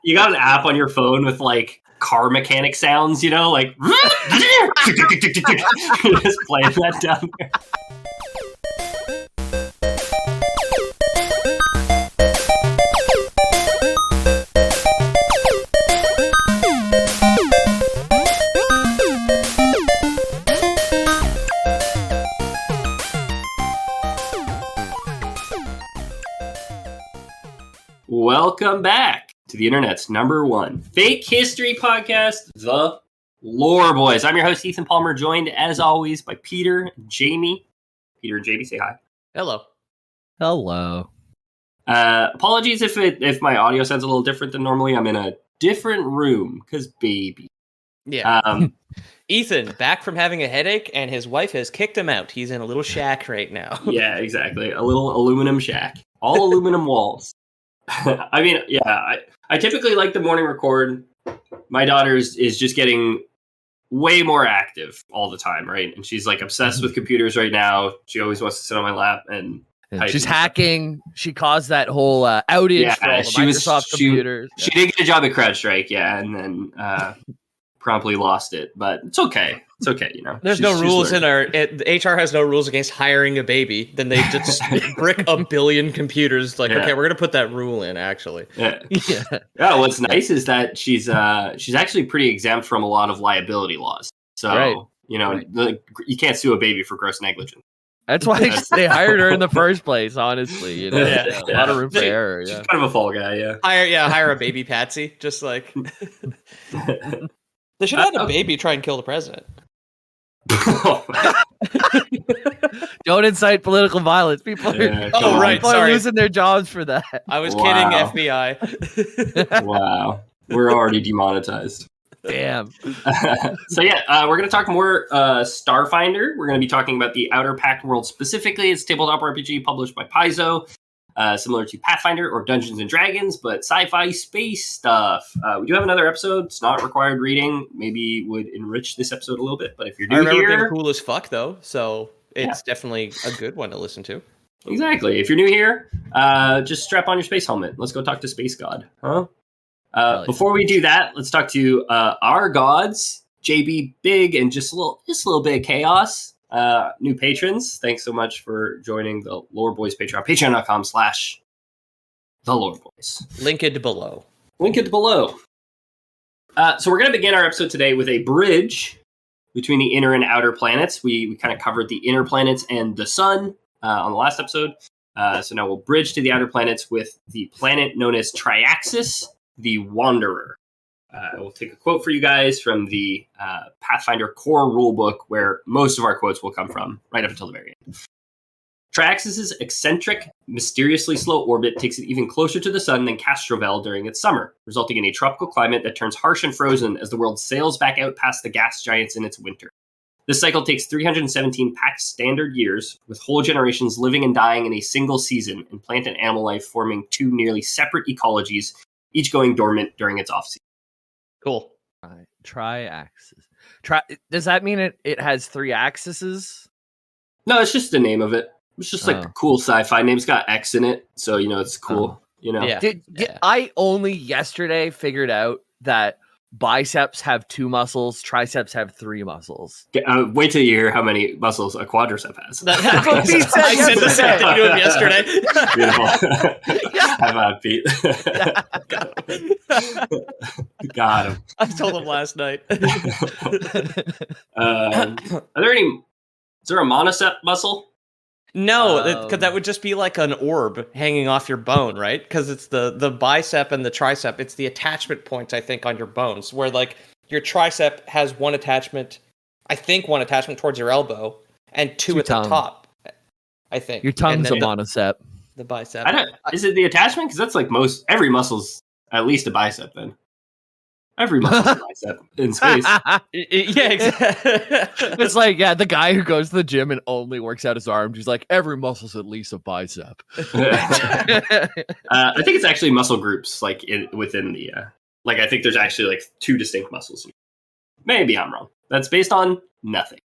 you got an app on your phone with like car mechanic sounds, like just playing that down there. Welcome back to the internet's number one fake history podcast, The Lore Boys. I'm your host, Ethan Palmer, joined as always by Peter and Jamie. Peter and Jamie, say hi. Hello. Hello. Apologies if my audio sounds a little different than normally. I'm in a different room because baby. Yeah. Ethan, back from having a headache, and his wife has kicked him out. He's in a little shack right now. Yeah, exactly. A little aluminum shack. All aluminum walls. I mean, yeah, I typically like the morning record. My daughter is just getting way more active all the time, right? And she's like obsessed with computers right now. She always wants to sit on my lap and she's hacking. She caused that whole outage for all the Microsoft computers. She did get a job at CrowdStrike, and then promptly lost it. But it's okay. It's okay, There's no rules in HR has no rules against hiring a baby. Then they just brick a billion computers. Like, okay, we're gonna put that rule in. Actually, yeah. What's nice is that she's actually pretty exempt from a lot of liability laws. So you can't sue a baby for gross negligence. That's why they hired her in the first place. Honestly, a lot of room for error. She's kind of a fall guy. Yeah. Hire a baby patsy. Just like they should have had a baby try and kill the president. Don't incite political violence. People are losing their jobs for that. I was kidding, FBI. Wow. We're already demonetized. Damn. So we're going to talk more Starfinder. We're going to be talking about the Outer Pact world specifically. It's a tabletop RPG published by Paizo. Similar to Pathfinder or Dungeons and Dragons, but sci-fi space stuff. We do have another episode. It's not required reading. Maybe would enrich this episode a little bit. But if you're new here, being cool as fuck though, so it's definitely a good one to listen to. Exactly. If you're new here, just strap on your space helmet. Let's go talk to Space God. Huh? Before we do that, let's talk to our gods, JB Big, and just a little bit of chaos. New patrons, thanks so much for joining the Lore Boys Patreon. Patreon.com/The Lore Boys. Link it below. So we're going to begin our episode today with a bridge between the inner and outer planets. We kind of covered the inner planets and the sun on the last episode. So now we'll bridge to the outer planets with the planet known as Triaxis, the Wanderer. We'll take a quote for you guys from the Pathfinder core rulebook, where most of our quotes will come from, right up until the very end. Triaxis' eccentric, mysteriously slow orbit takes it even closer to the sun than Castrovel during its summer, resulting in a tropical climate that turns harsh and frozen as the world sails back out past the gas giants in its winter. This cycle takes 317 Pact standard years, with whole generations living and dying in a single season, and plant and animal life forming two nearly separate ecologies, each going dormant during its off-season. Cool. Triaxis. Does that mean it has three axes? No, it's just the name of it. It's just like a cool sci-fi name. It's got X in it, so it's cool. Yeah. I only yesterday figured out that biceps have 2 muscles, triceps have 3 muscles. Wait till you hear how many muscles a quadricep has. I said the same thing to him yesterday. Beautiful. How about Pete? Got him. I told him last night. Is there a monocept muscle? No, because that would just be like an orb hanging off your bone, right? Because it's the bicep and the tricep. It's the attachment points, I think, on your bones, where like your tricep has one attachment towards your elbow and 2 at the top, I think. Your tongue's a monocept. The bicep. Is it the attachment? Because that's like every muscle's at least a bicep then. Every muscle's a bicep in space. Yeah, exactly. It's like, the guy who goes to the gym and only works out his arms, he's like, every muscle's at least a bicep. I think it's actually muscle groups, like within the, I think there's actually like 2 distinct muscles. Maybe I'm wrong. That's based on nothing.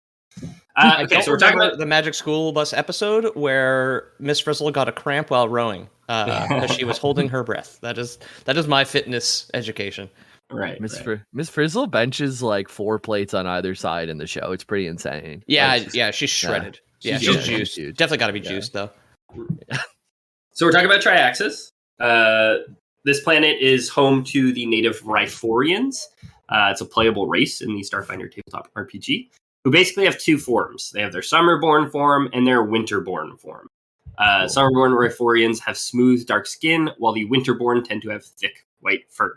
Okay, so we're talking about the Magic School Bus episode where Miss Frizzle got a cramp while rowing. because she was holding her breath. That is my fitness education. Right. Miss Frizzle benches like 4 plates on either side in the show. It's pretty insane. Yeah, she's shredded. Yeah, she's juiced. Definitely got to be juiced though. So we're talking about Triaxis. This planet is home to the native Rhyphorians. It's a playable race in the Starfinder tabletop RPG, who basically have 2 forms. They have their Summerborn form and their Winterborn form. Summerborn Rhyphorians have smooth, dark skin, while the Winterborn tend to have thick, white fur.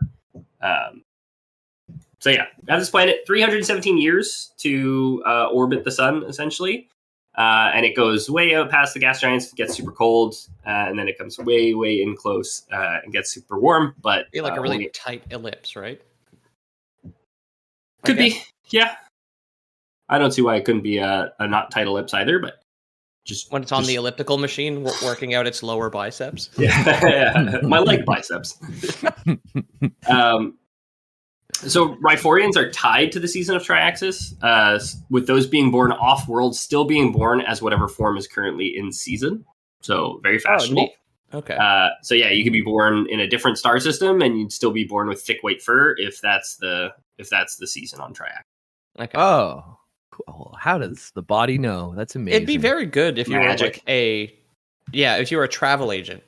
So yeah, we have this planet 317 years to orbit the sun, essentially. And it goes way out past the gas giants, gets super cold, and then it comes way, way in close and gets super warm. But like a really tight ellipse, right? Could be, yeah. I don't see why it couldn't be a not tight ellipse either, but just when it's on the elliptical machine, working out its lower biceps. Yeah. My leg biceps. So Rhyphorians are tied to the season of Triaxis, with those being born off-world still being born as whatever form is currently in season. So very fashionable. Okay. So yeah, you could be born in a different star system, and you'd still be born with thick white fur if that's the season on Triaxis. Okay. Oh, cool. How does the body know? That's amazing. It'd be very good if you were like if you were a travel agent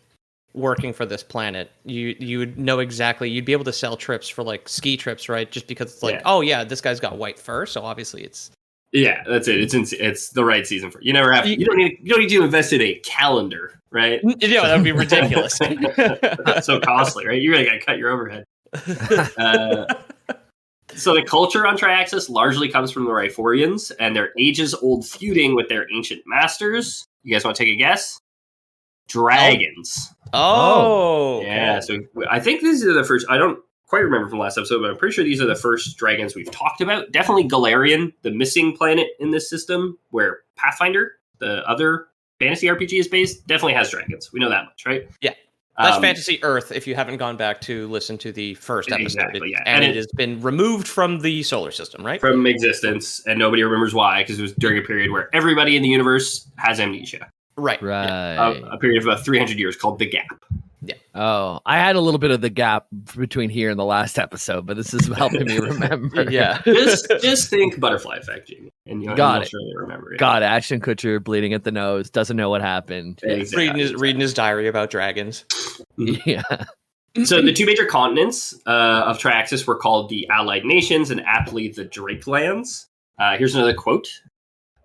working for this planet. You would know exactly. You'd be able to sell trips for like ski trips, right? Just because it's like, oh yeah, this guy's got white fur, so obviously it's. Yeah, that's it. It's the right season for you. Never have. You don't need to invest in a calendar, right? Yeah, that would be ridiculous. So costly, right? You really got to cut your overhead. So the culture on Triaxis largely comes from the Rhyphorians and their ages-old feuding with their ancient masters. You guys want to take a guess? Dragons. Oh, yeah. So I think these are the first. I don't quite remember from last episode, but I'm pretty sure these are the first dragons we've talked about. Definitely Galarian, the missing planet in this system, where Pathfinder, the other fantasy RPG, is based, definitely has dragons. We know that much, right? Yeah. That's Fantasy Earth, if you haven't gone back to listen to the first episode. Exactly, yeah. And it has been removed from the solar system, right? From existence, and nobody remembers why, because it was during a period where everybody in the universe has amnesia. Right. Yeah. A period of about 300 years called the Gap. Yeah. Oh, I had a little bit of the gap between here and the last episode, but this is helping me remember. Yeah. just think butterfly effect, Jamie, and you'll surely remember it. God, Ashton Kutcher bleeding at the nose, doesn't know what happened. Exactly. Reading his diary about dragons. Yeah. So the 2 major continents of Triaxis were called the Allied Nations and aptly the Drake Lands. Here's another quote.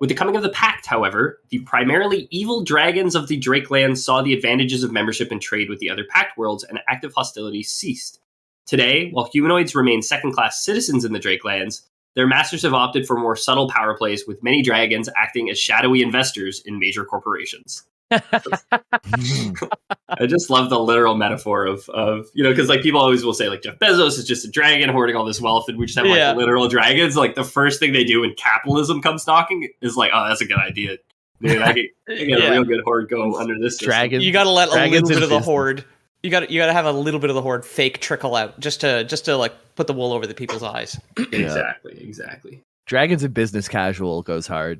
With the coming of the Pact, however, the primarily evil dragons of the Drake Lands saw the advantages of membership and trade with the other Pact worlds, and active hostilities ceased. Today, while humanoids remain second-class citizens in the Drake Lands, their masters have opted for more subtle power plays, with many dragons acting as shadowy investors in major corporations. I just love the literal metaphor of because like people always will say like Jeff Bezos is just a dragon hoarding all this wealth, and we just have like literal dragons. Like the first thing they do when capitalism comes knocking is like, oh, that's a good idea, dude. I get a real good hoard go under this dragon. You got to let a little bit of the horde. You got to have a little bit of the horde fake trickle out just to like put the wool over the people's eyes. Exactly. Dragons in business casual goes hard,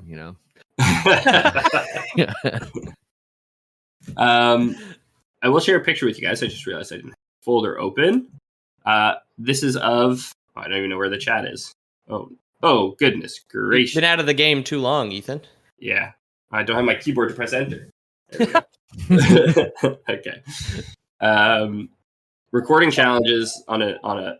I will share a picture with you guys. I just realized I didn't have the folder open. This is of I don't even know where the chat is. Oh goodness gracious! You've been out of the game too long, Ethan. Yeah, I don't have my keyboard to press enter. Okay. Recording challenges on a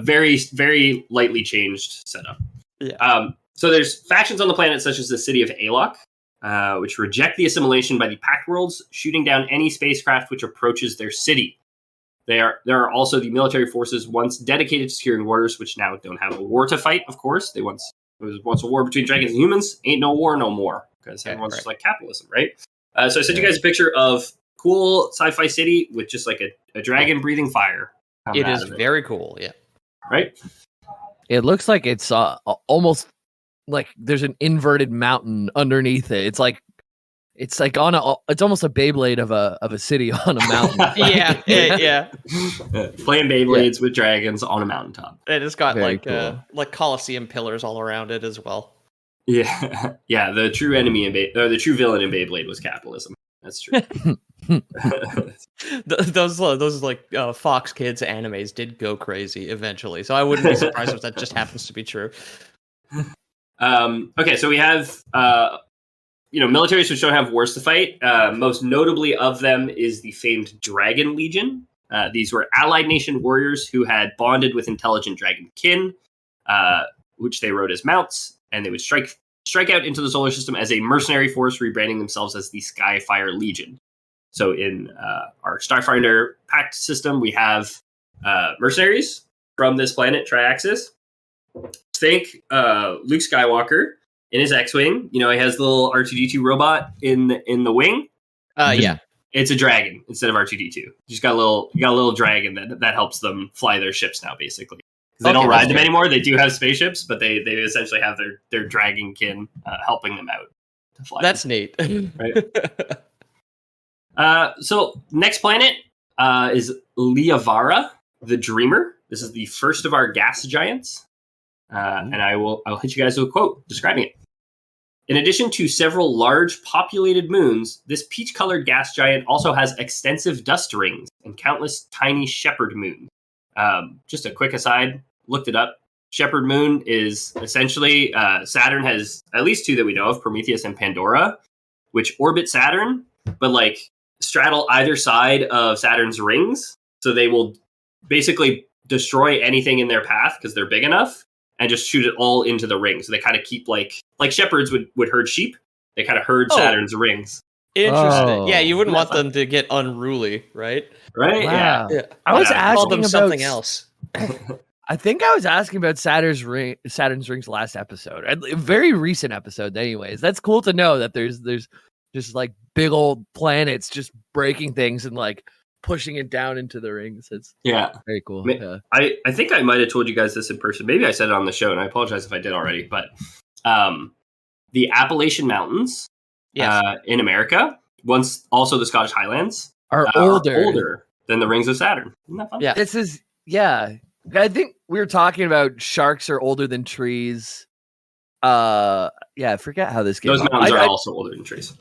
very very lightly changed setup. Yeah. So there's factions on the planet such as the city of Alok, which reject the assimilation by the Pact worlds, shooting down any spacecraft which approaches their city. There are also the military forces once dedicated to securing borders, which now don't have a war to fight, of course. It was once a war between dragons and humans. Ain't no war no more, because everyone's just like capitalism, right? So I sent you guys a picture of cool sci-fi city with just like a dragon breathing fire. It is very cool, yeah. Right? It looks like it's almost like there's an inverted mountain underneath it. It's like it's almost a Beyblade of a city on a mountain. yeah. Playing Beyblades with dragons on a mountaintop. And it's got like Colosseum pillars all around it as well. Yeah. The true enemy the true villain in Beyblade was capitalism. That's true. those like Fox Kids animes did go crazy eventually, so I wouldn't be surprised if that just happens to be true. Okay, so we have militaries which don't have wars to fight. Most notably of them is the famed Dragon Legion. These were allied nation warriors who had bonded with intelligent dragon kin, which they rode as mounts, and they would strike out into the solar system as a mercenary force, rebranding themselves as the Skyfire Legion. So in our Starfinder Pact system, we have mercenaries from this planet, Triaxis. Think Luke Skywalker in his X-wing. He has the little R2-D2 robot in the wing. Yeah. It's a dragon instead of R2-D2. You just got a little dragon that helps them fly their ships now, basically. They don't ride them anymore. They do have spaceships, but they essentially have their dragon kin helping them out to fly. That's neat. Right? So next planet is Liavara, the Dreamer. This is the first of our gas giants. And I'll hit you guys with a quote describing it. In addition to several large populated moons, this peach-colored gas giant also has extensive dust rings and countless tiny shepherd moons. Just a quick aside, looked it up. Shepherd moon is essentially Saturn has at least two that we know of, Prometheus and Pandora, which orbit Saturn, but like straddle either side of Saturn's rings. So they will basically destroy anything in their path because they're big enough and just shoot it all into the ring. So they kind of keep like shepherds would herd sheep. They kind of herd Saturn's rings. Interesting. Oh. Yeah, you wouldn't want them to get unruly, right? Right? Wow. Yeah. I was asking Call them about something else. I think I was asking about Saturn's rings last episode. A very recent episode, anyways. That's cool to know that there's just like big old planets just breaking things and like pushing it down into the rings. It's very cool. Yeah. I think I might have told you guys this in person. Maybe I said it on the show, and I apologize if I did already. But the Appalachian Mountains in America, once also the Scottish Highlands, are older than the rings of Saturn. Isn't that fun? Yeah. This is I think we were talking about sharks are older than trees. I forget how this came Those up. mountains are also older than trees.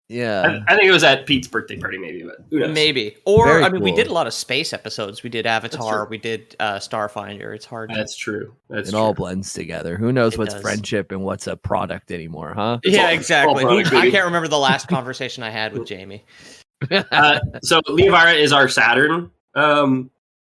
Yeah. I think it was at Pete's birthday party, maybe, but who knows? Maybe. Or, Very we cool. did a lot of space episodes. We did Avatar. We did Starfinder. It's hard. That's true. It all blends together. Who knows what's friendship and what's a product anymore, huh? Yeah, exactly. I can't can't remember the last conversation I had with Jamie. So Liavara is our Saturn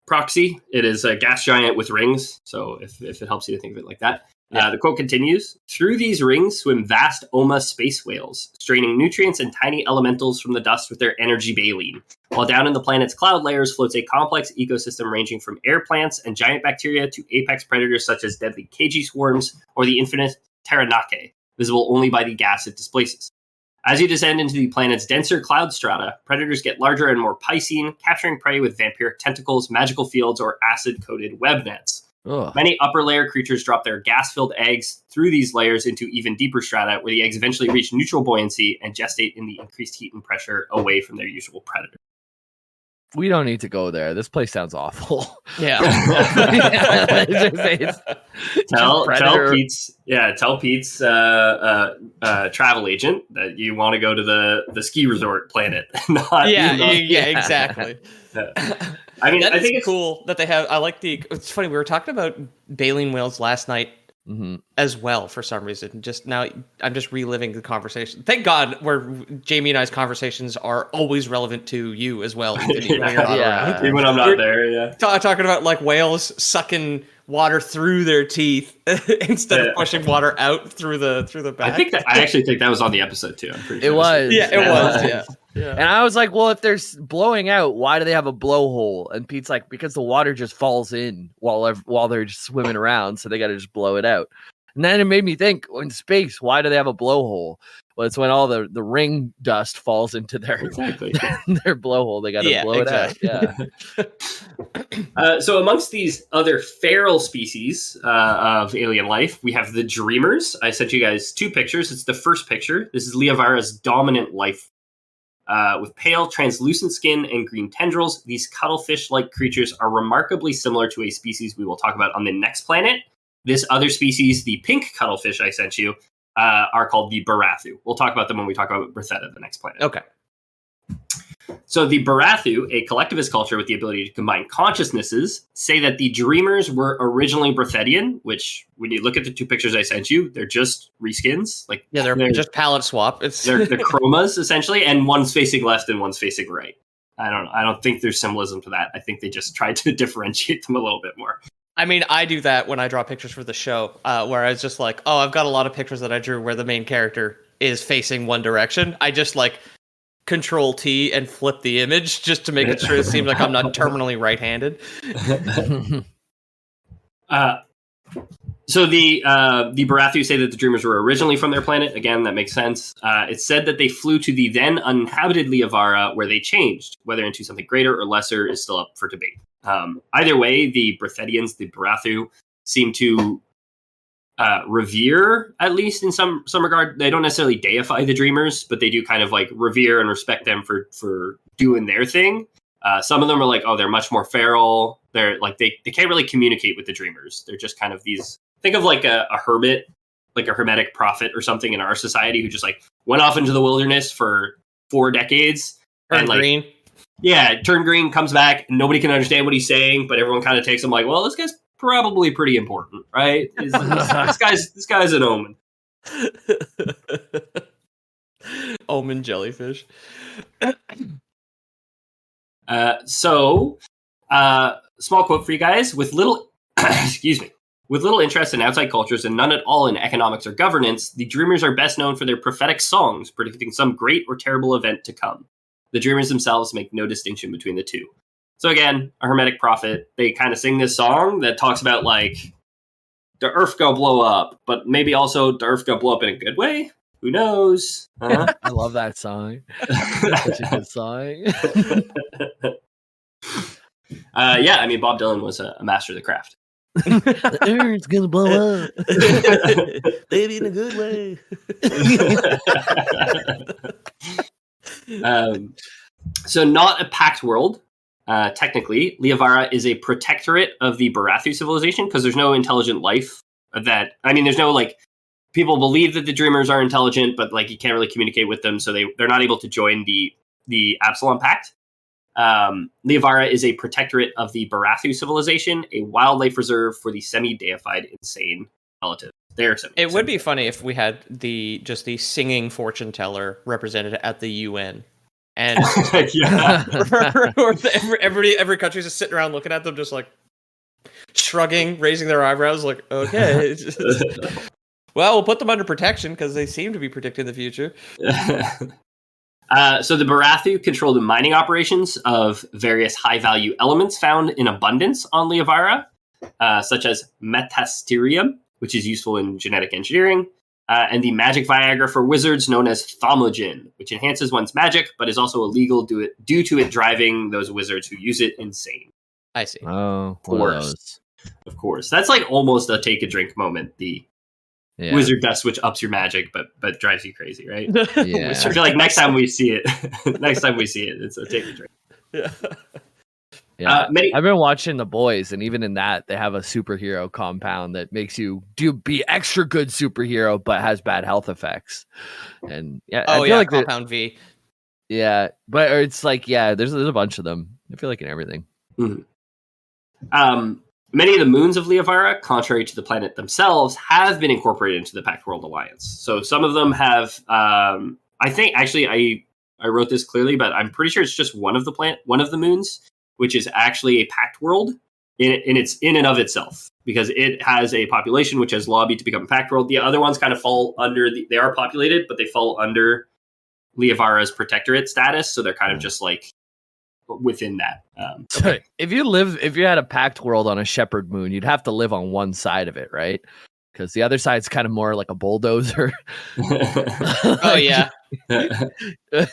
proxy. It is a gas giant with rings. So if it helps you to think of it like that. The quote continues, through these rings swim vast Oma space whales, straining nutrients and tiny elementals from the dust with their energy baleen. While down in the planet's cloud layers floats a complex ecosystem ranging from air plants and giant bacteria to apex predators such as deadly Keiji swarms or the infinite Taranake, visible only by the gas it displaces. As you descend into the planet's denser cloud strata, predators get larger and more piscine, capturing prey with vampiric tentacles, magical fields, or acid-coated web nets. Ugh. Many upper layer creatures drop their gas-filled eggs through these layers into even deeper strata, where the eggs eventually reach neutral buoyancy and gestate in the increased heat and pressure away from their usual predator. We don't need to go there. This place sounds awful. Yeah. Tell Pete's travel agent that you want to go to the ski resort planet. Exactly. I mean, I think it's cool that they have. It's funny. We were talking about baleen whales last night as well for some reason. Just now, I'm just reliving the conversation. Thank God, where Jamie and I's conversations are always relevant to you as well, even when you're not around. Even when I'm not there. Yeah, talking about like whales sucking water through their teeth instead of pushing water out through the back. I actually think that was on the episode too. I'm pretty sure it was. Yeah, it was. Yeah. And I was like, well, if they're blowing out, why do they have a blowhole? And Pete's like, because the water just falls in while they're just swimming around, so they got to just blow it out. And then it made me think, in space, why do they have a blowhole? Well, it's when all the ring dust falls into their blowhole. They got to blow it out. Yeah. So amongst these other feral species of alien life, we have the Dreamers. I sent you guys two pictures. It's the first picture. This is Liavara's dominant life. With pale, translucent skin and green tendrils, these cuttlefish-like creatures are remarkably similar to a species we will talk about on the next planet. This other species, the pink cuttlefish I sent you, are called the Barathu. We'll talk about them when we talk about Bertheta, the next planet. Okay. So the Barathu, a collectivist culture with the ability to combine consciousnesses, say that the Dreamers were originally Breathedian, which when you look at the 2 pictures I sent you, they're just reskins. Like they're just palette swap. It's they're chromas essentially, and one's facing left and one's facing right. I don't think there's symbolism to that. I think they just tried to differentiate them a little bit more. I mean, I do that when I draw pictures for the show, where I was just like, oh, I've got a lot of pictures that I drew where the main character is facing one direction. I just like Control T and flip the image just to make it sure it seems like I'm not terminally right-handed. So the Barathu say that the Dreamers were originally from their planet. Again, that makes sense. It's said that they flew to the then uninhabited Liavara, where they changed. Whether into something greater or lesser is still up for debate. Either way, the Breathedians, the Barathu, seem to revere, at least in some regard. They don't necessarily deify the Dreamers, but they do kind of like revere and respect them for doing their thing. Some of them are like, oh, they're much more feral. They're like they can't really communicate with the Dreamers. They're just kind of these. Think of like a hermit, like a hermetic prophet or something in our society who just like went off into the wilderness for 4 decades. Turned green. Yeah, turned green, comes back, and nobody can understand what he's saying, but everyone kind of takes him like, well, this guy's probably pretty important, right? This guy's an omen. Omen jellyfish. Small quote for you guys. With little, with little interest in outside cultures and none at all in economics or governance, the Dreamers are best known for their prophetic songs predicting some great or terrible event to come. The Dreamers themselves make no distinction between the two. So again, a hermetic prophet, they kind of sing this song that talks about like the earth gonna blow up, but maybe also the earth gonna blow up in a good way. Who knows? I love that song. Such a good song. Yeah, I mean, Bob Dylan was a master of the craft. The earth's gonna blow up. Baby, in a good way. So not a pact world. Technically, Liavara is a protectorate of the Barathu civilization because there's no intelligent life there's no like people believe that the Dreamers are intelligent, but like you can't really communicate with them, so they're not able to join the Absalom Pact. Liavara is a protectorate of the Barathu civilization, a wildlife reserve for the semi-deified insane relatives. It would be funny if we had the singing fortune teller represented at the UN. And every country's just sitting around looking at them, just like shrugging, raising their eyebrows, like, okay. Well, we'll put them under protection because they seem to be predicting the future. So the Barathu control the mining operations of various high-value elements found in abundance on Liavara, such as metasterium, which is useful in genetic engineering, and the magic Viagra for wizards known as thaumogen, which enhances one's magic, but is also illegal due to it driving those wizards who use it insane. I see. Oh, of course. That's like almost a take a drink moment. The wizard dust, which ups your magic, but drives you crazy, right? Yeah. I feel like next time we see it, it's a take a drink. Yeah. Yeah, I've been watching The Boys, and even in that, they have a superhero compound that makes you be extra good superhero, but has bad health effects. And I feel like Compound V. Yeah, but it's like there's a bunch of them. I feel like in everything. Mm-hmm. Many of the moons of Liavara, contrary to the planet themselves, have been incorporated into the Pact World Alliance. So some of them have. I think actually I wrote this clearly, but I'm pretty sure it's just one of the moons, which is actually a pact world in and of itself, because it has a population which has lobbied to become a pact world. The other ones kind of fall under they are populated, but they fall under Liavara's protectorate status, so they're kind of just like within that. So if you had a pact world on a shepherd moon, you'd have to live on one side of it, right? Because the other side's kind of more like a bulldozer. Oh yeah.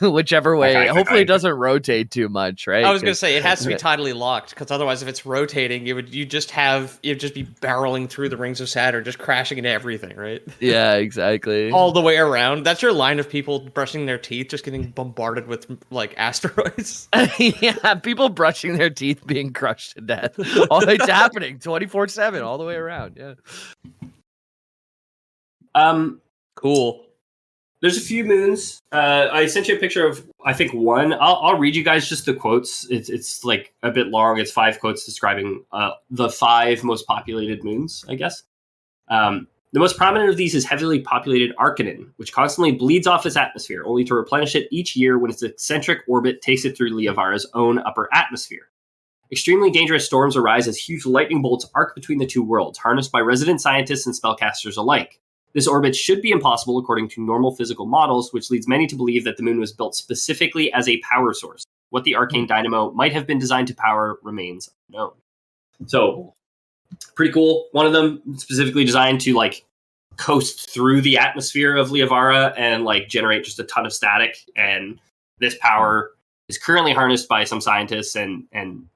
Whichever way. Hopefully it doesn't rotate too much, right? I was gonna say it has to be tidally locked, because otherwise, if it's rotating, you'd just be barreling through the rings of Saturn, just crashing into everything, right? Yeah, exactly. All the way around. That's your line of people brushing their teeth, just getting bombarded with like asteroids. Yeah, people brushing their teeth being crushed to death. It's happening 24/7 all the way around. Yeah. Cool. There's a few moons. I sent you a picture of, I think, one. I'll read you guys just the quotes. It's like a bit long. It's 5 quotes describing the 5 most populated moons, I guess. The most prominent of these is heavily populated Arcanine, which constantly bleeds off its atmosphere, only to replenish it each year when its eccentric orbit takes it through Liavara's own upper atmosphere. Extremely dangerous storms arise as huge lightning bolts arc between the two worlds, harnessed by resident scientists and spellcasters alike. This orbit should be impossible according to normal physical models, which leads many to believe that the moon was built specifically as a power source. What the arcane dynamo might have been designed to power remains unknown. So, pretty cool. One of them specifically designed to like coast through the atmosphere of Liavara and like generate just a ton of static. And this power is currently harnessed by some scientists and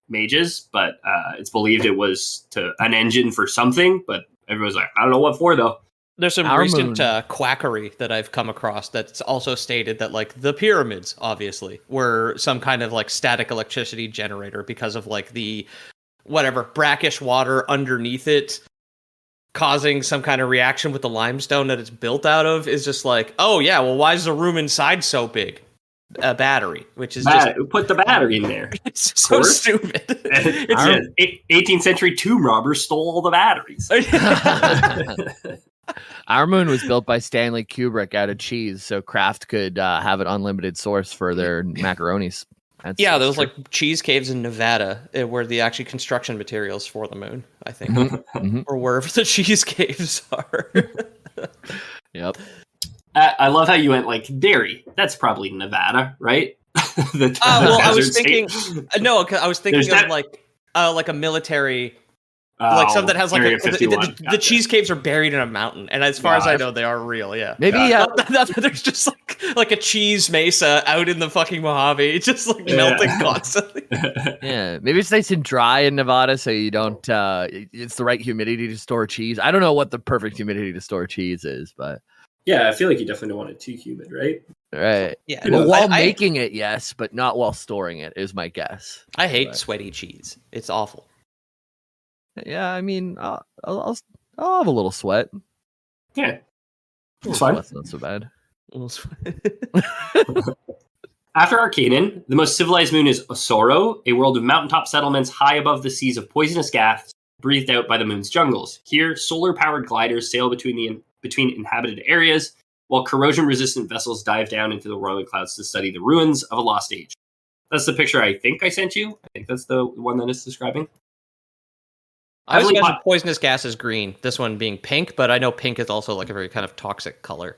mages, but it's believed it was to an engine for something. But everyone's like, I don't know what for though. There's some recent quackery that I've come across that's also stated that like the pyramids obviously were some kind of like static electricity generator because of like the whatever brackish water underneath it causing some kind of reaction with the limestone that it's built out of is just like, oh yeah, well why is the room inside so big? A battery, which is just put the battery in there. It's so stupid. It's 18th century tomb robbers stole all the batteries. Our moon was built by Stanley Kubrick out of cheese, so Kraft could have an unlimited source for their macaronis. Those like cheese caves in Nevada were the actually construction materials for the moon, I think, or wherever the cheese caves are. Yep. I love how you went like dairy. That's probably Nevada, right? I was thinking. I was thinking of like a military. Like something that has like the cheese caves are buried in a mountain, and as far as I know, they are real. Yeah, maybe there's just like a cheese mesa out in the fucking Mojave, just like melting constantly. Yeah, maybe it's nice and dry in Nevada, so you don't. It's the right humidity to store cheese. I don't know what the perfect humidity to store cheese is, but yeah, I feel like you definitely don't want it too humid, right? Right. Yeah. Well, while making it, yes, but not while storing it is my guess. I hate sweaty cheese. It's awful. Yeah, I mean, I'll have a little sweat. Yeah, it's fine. That's not so bad. After Arcanine, the most civilized moon is Osoro, a world of mountaintop settlements high above the seas of poisonous gas breathed out by the moon's jungles. Here, solar-powered gliders sail between inhabited areas, while corrosion-resistant vessels dive down into the roiling clouds to study the ruins of a lost age. That's the picture I think I sent you. I think that's the one that it's describing. I was guessing poisonous gas is green, this one being pink, but I know pink is also like a very kind of toxic color.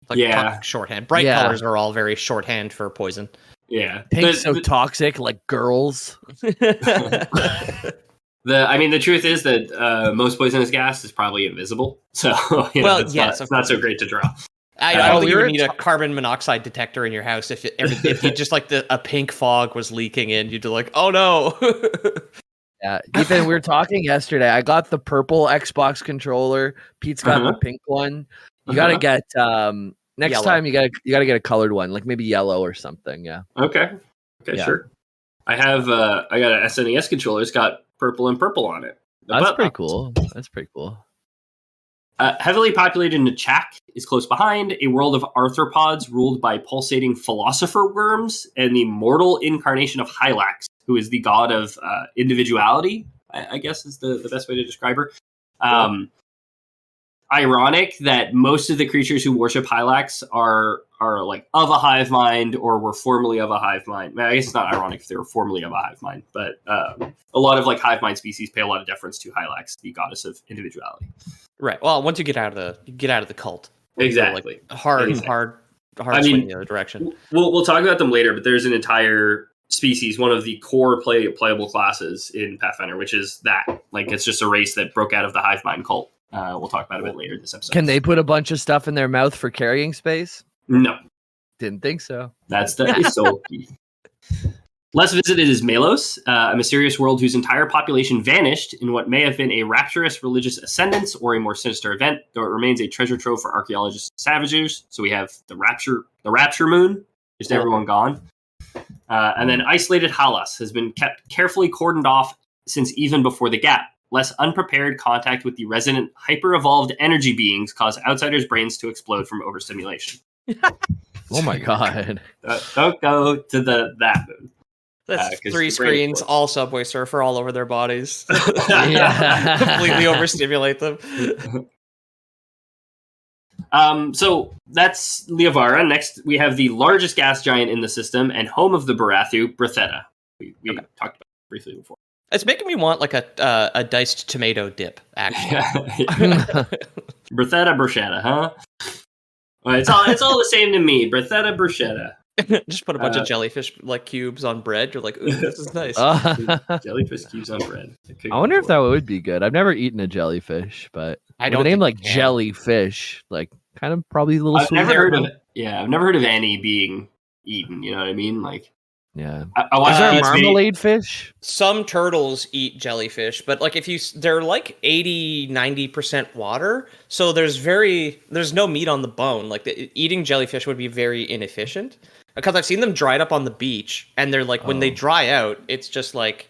Like shorthand. Bright colors are all very shorthand for poison. Yeah. Pink's so toxic, like girls. The truth is that most poisonous gas is probably invisible. So, it's not so great to draw. I don't think you would need a carbon monoxide detector in your house if you just like a pink fog was leaking in. You'd be like, oh no. Yeah, Ethan, we were talking yesterday. I got the purple Xbox controller. Pete's got the pink one. You gotta get next yellow. Time. You gotta get a colored one, like maybe yellow or something. Yeah. Okay. Yeah. Sure. I got an SNES controller. It's got purple and purple on it. That's pretty cool. Heavily populated Nechak is close behind, a world of arthropods ruled by pulsating philosopher worms and the mortal incarnation of Hylax, who is the god of individuality, I guess is the best way to describe her. Ironic that most of the creatures who worship Hylax are like of a hive mind or were formerly of a hive mind. I guess it's not ironic if they were formerly of a hive mind, but a lot of like hive mind species pay a lot of deference to Hylax, the goddess of individuality. Right. Well, once you get out of the cult, exactly. Like hard swing the other direction. We'll talk about them later, but there's an entire species, one of the core playable classes in Pathfinder, which is that. Like, it's just a race that broke out of the hive mind cult. We'll talk about it a bit later this episode. Can they put a bunch of stuff in their mouth for carrying space? No. Didn't think so. It's so key. Less visited is Melos, a mysterious world whose entire population vanished in what may have been a rapturous religious ascendance or a more sinister event, though it remains a treasure trove for archaeologists and scavengers. So we have the Rapture Moon, just everyone gone. And then isolated Halas has been kept carefully cordoned off since even before the Gap. less unprepared contact with the resident hyper-evolved energy beings cause outsiders' brains to explode from overstimulation. Oh my god. Don't go to that move. That's 3 screens, all Subway Surfer all over their bodies. Yeah. Completely overstimulate them. So that's Liavara. Next, we have the largest gas giant in the system and home of the Barathu, Bretheta. We talked about it briefly before. It's making me want like a diced tomato dip, actually. Bretheta, bruschetta, huh? Well, it's all the same to me. Bretheta, bruschetta. Just put a bunch of jellyfish like cubes on bread. You're like, ooh, this is nice. Jellyfish cubes on bread. I wonder if that would be good. I've never eaten a jellyfish, but I don't with a name think like jellyfish, like kind of probably a little. I've never heard of it. Yeah, I've never heard of any being eaten. You know what I mean? Like, yeah. Is there a marmalade fish? Some turtles eat jellyfish, but like they're like 80-90% water, so there's no meat on the bone. Like eating jellyfish would be very inefficient. Because I've seen them dried up on the beach, and they're like, when they dry out, it's just like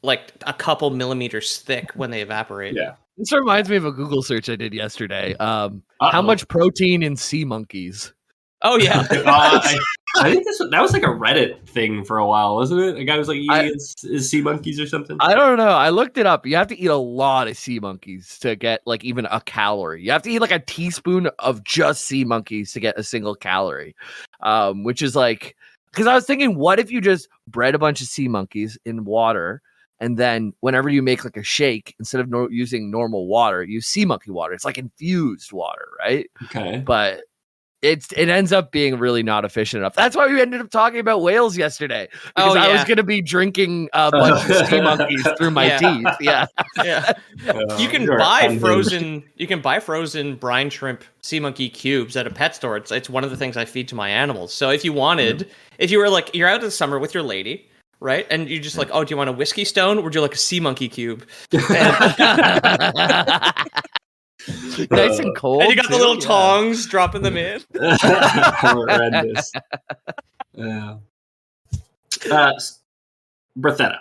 a couple millimeters thick when they evaporate. Yeah. This reminds me of a Google search I did yesterday. How much protein in sea monkeys? Oh, yeah. I think that was like a Reddit thing for a while, wasn't it? A guy was like eating his sea monkeys or something. I don't know. I looked it up. You have to eat a lot of sea monkeys to get like even a calorie. You have to eat like a teaspoon of just sea monkeys to get a single calorie, which is like, because I was thinking, what if you just bred a bunch of sea monkeys in water, and then whenever you make like a shake, instead of using normal water, use sea monkey water. It's like infused water, right? Okay. But it ends up being really not efficient enough. That's why we ended up talking about whales yesterday, because I was going to be drinking a bunch of sea monkeys through my teeth. Yeah. You can buy frozen brine shrimp sea monkey cubes at a pet store. It's one of the things I feed to my animals. So if you wanted, if you were like, you're out in the summer with your lady, right? And you just like, oh, do you want a whiskey stone? Or would you like a sea monkey cube? Nice and cold. And you got the little tongs dropping them in. Horrendous. Bretheta.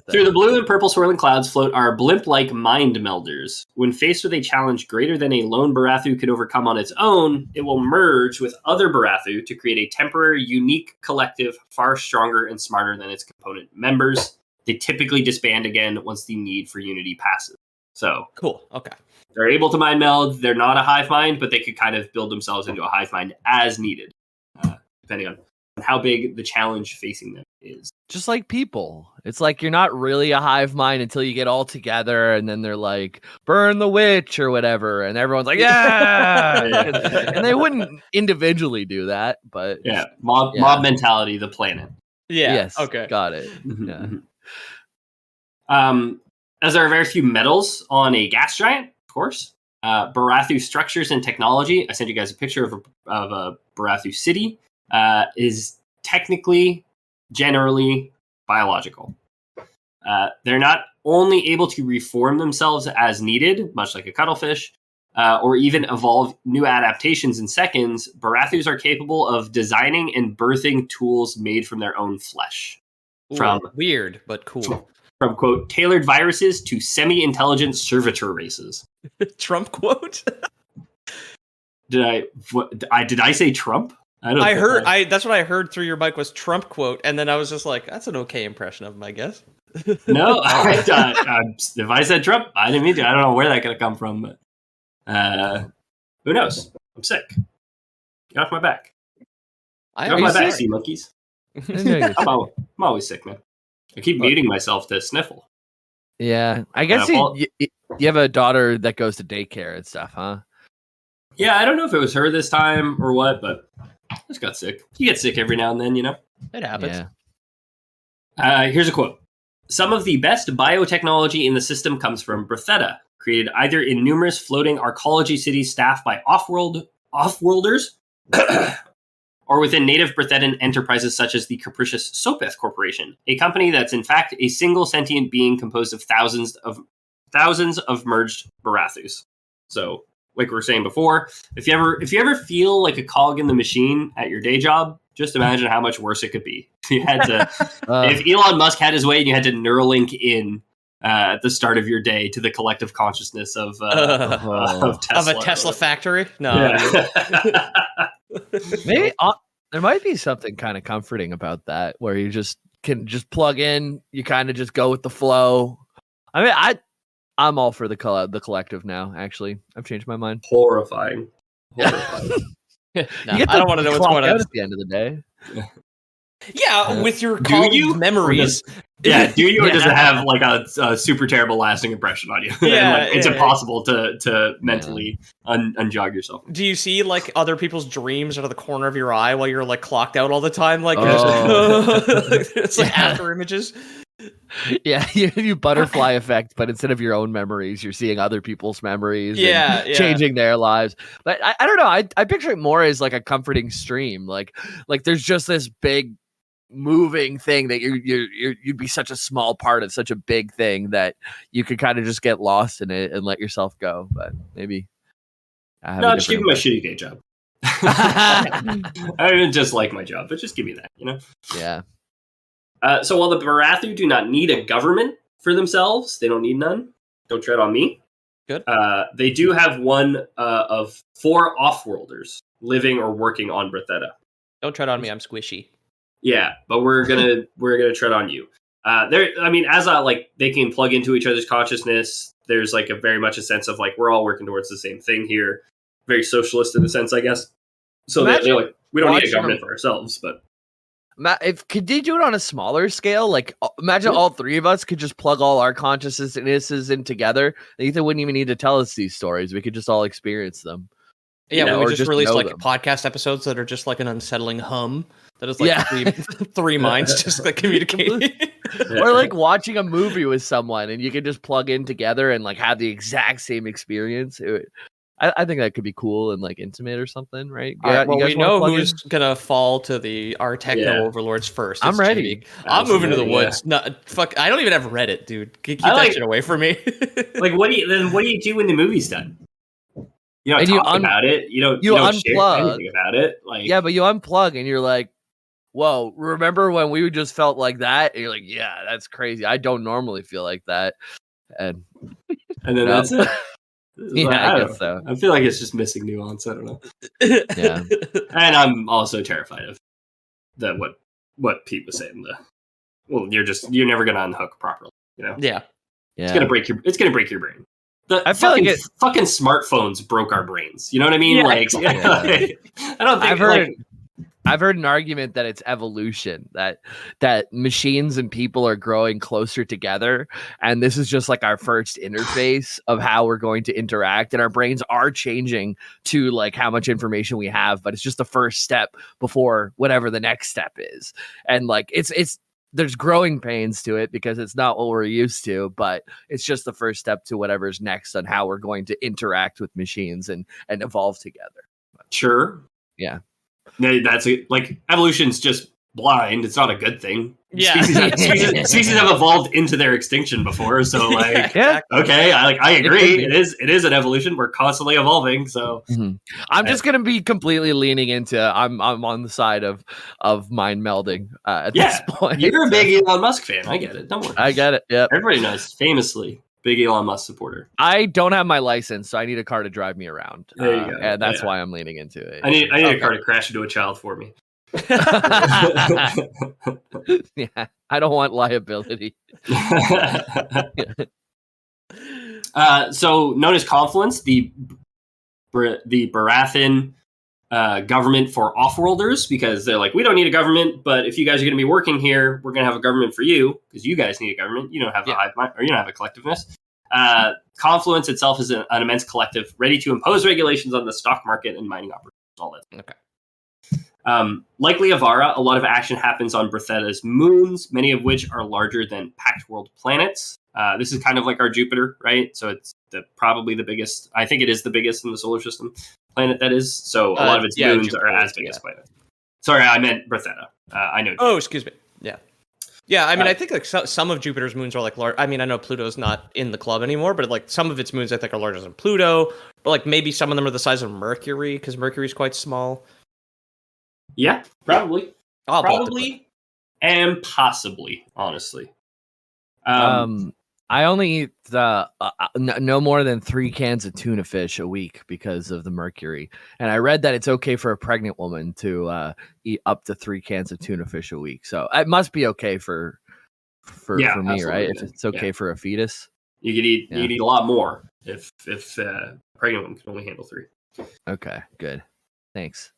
Through the blue and purple swirling clouds float our blimp-like mind melders. When faced with a challenge greater than a lone Barathu could overcome on its own, it will merge with other Barathu to create a temporary, unique collective far stronger and smarter than its component members. They typically disband again once the need for unity passes. So cool. Okay. They're able to mind meld. They're not a hive mind, but they could kind of build themselves into a hive mind as needed, depending on how big the challenge facing them is. Just like people. It's like you're not really a hive mind until you get all together, and then they're like, burn the witch or whatever, and everyone's like, yeah! And they wouldn't individually do that, but... Yeah, mob mentality, the planet. Yeah, yes, okay. Got it. As there are very few metals on a gas giant, of course, Barathu structures and technology, I sent you guys a picture of a Barathu city, is technically, generally biological. They're not only able to reform themselves as needed, much like a cuttlefish, or even evolve new adaptations in seconds. Barathus are capable of designing and birthing tools made from their own flesh. From weird, but cool. From, quote, tailored viruses to semi-intelligent servitor races. Trump quote? Did I say Trump? That's what I heard through your mic was Trump quote, and then I was just like, that's an okay impression of him, I guess. No, if I said Trump, I didn't mean to. I don't know where that could have come from, but who knows? I'm sick. Get off my back. Get off my back, sea monkeys. I'm always sick, man. I keep muting myself to sniffle. Yeah, I guess you have a daughter that goes to daycare and stuff, huh? Yeah, I don't know if it was her this time or what, but I just got sick. You get sick every now and then, you know? It happens. Yeah. Here's a quote. Some of the best biotechnology in the system comes from Bretheta, created either in numerous floating arcology cities staffed by off-worlders, or within native Brethetan enterprises such as the capricious Sopeth Corporation, a company that's in fact a single sentient being composed of thousands of merged Barathus. So, like we were saying before, if you ever feel like a cog in the machine at your day job, just imagine how much worse it could be. If you had to, if Elon Musk had his way and you had to Neuralink in at the start of your day to the collective consciousness of Tesla. Of a Tesla factory? No. Yeah. Maybe there might be something kind of comforting about that, where you just can just plug in. You kind of just go with the flow. I mean, I'm all for the collective now. Actually, I've changed my mind. Horrifying. No, I don't want to know what's going on at the end of the day. Yeah, with your colleagues' memories. Yeah, do you, or does it have like a super terrible lasting impression on you? Yeah, and, like, it's impossible to mentally unjog yourself. Do you see like other people's dreams out of the corner of your eye while you're like clocked out all the time? Like it's like after images. Yeah, you butterfly effect, but instead of your own memories, you're seeing other people's memories. Yeah, changing their lives. But I don't know. I picture it more as like a comforting stream. Like there's just this big moving thing that you'd be such a small part of such a big thing that you could kind of just get lost in it and let yourself go. But maybe just give me my shitty day job. I don't just like my job, but just give me that, you know? Yeah. So while the Barathu do not need a government for themselves, they don't need none. Don't tread on me. Good. They do have one of 4 off-worlders living or working on Bretheta. Don't tread on me. I'm squishy. Yeah, but we're gonna tread on you. They can plug into each other's consciousness. There's like a very much a sense of like we're all working towards the same thing here. Very socialist in a sense, I guess. So they're like, we don't need a government for ourselves, but. Could they do it on a smaller scale? Like, imagine all 3 of us could just plug all our consciousnesses in together. Ethan wouldn't even need to tell us these stories. We could just all experience them. Yeah, we just released like podcast episodes that are just like an unsettling hum. That is like three minds just like communicating. Or like watching a movie with someone and you can just plug in together and like have the exact same experience. I think that could be cool and like intimate or something, right? We know who's gonna fall to our techno overlords first. I'm ready. I'm moving to the woods. No, fuck, I don't even have Reddit, dude. Keep that shit away from me. Like, what do you do when the movie's done? You don't talk about it. You don't share anything about it. Like, yeah, but you unplug and you're like, whoa, remember when we just felt like that? And you're like, yeah, that's crazy. I don't normally feel like that. And then that's it. Yeah, I guess so. I feel like it's just missing nuance. I don't know. Yeah. And I'm also terrified of what Pete was saying. You're never gonna unhook properly, you know? Yeah. It's gonna break your brain. I feel like fucking smartphones broke our brains. You know what I mean? Yeah, like, exactly. I don't think I've heard an argument that it's evolution, that machines and people are growing closer together, and this is just like our first interface of how we're going to interact, and our brains are changing to like how much information we have, but it's just the first step before whatever the next step is. And like it's there's growing pains to it because it's not what we're used to, but it's just the first step to whatever's next on how we're going to interact with machines and evolve together. Sure. Yeah. No, that's like evolution's just blind. It's not a good thing. Yeah. Species have evolved into their extinction before, so like, yeah. Okay, I agree. It is an evolution. We're constantly evolving. So I'm just gonna be completely leaning into. I'm on the side of mind melding at this point. You're a big Elon Musk fan. I get it. Don't worry. I get it. Yep. Everybody knows. Famously, big Elon Musk supporter. I don't have my license, so I need a car to drive me around. There you go. And that's why I'm leaning into it. I need a car to crash into a child for me. Yeah, I don't want liability. So known as Confluence, the Barathan government for offworlders, because they're like, we don't need a government, but if you guys are going to be working here, we're going to have a government for you because you guys need a government. You don't have a hive mind, or you don't have a collectiveness. Confluence itself is an immense collective ready to impose regulations on the stock market and mining operations. All that. Okay. Likely Avara, a lot of action happens on Bretheta's moons, many of which are larger than Pact world planets. This is kind of like our Jupiter, right? So it's probably the biggest. I think it is the biggest in the solar system planet that is. So a lot of its moons Jupiter are as big as planets. Sorry, I meant Bretheta. I know. Oh, excuse me. Yeah. Yeah, I mean, I think like some of Jupiter's moons are like large. I mean, I know Pluto's not in the club anymore, but like some of its moons I think are larger than Pluto. But like maybe some of them are the size of Mercury because Mercury's quite small. Yeah, probably. Probably and possibly, honestly. I only eat no more than 3 cans of tuna fish a week because of the mercury. And I read that it's okay for a pregnant woman to eat up to 3 cans of tuna fish a week. So it must be okay for me, right? If it's okay for a fetus. You could eat a lot more if a pregnant woman can only handle 3. Okay, good. Thanks.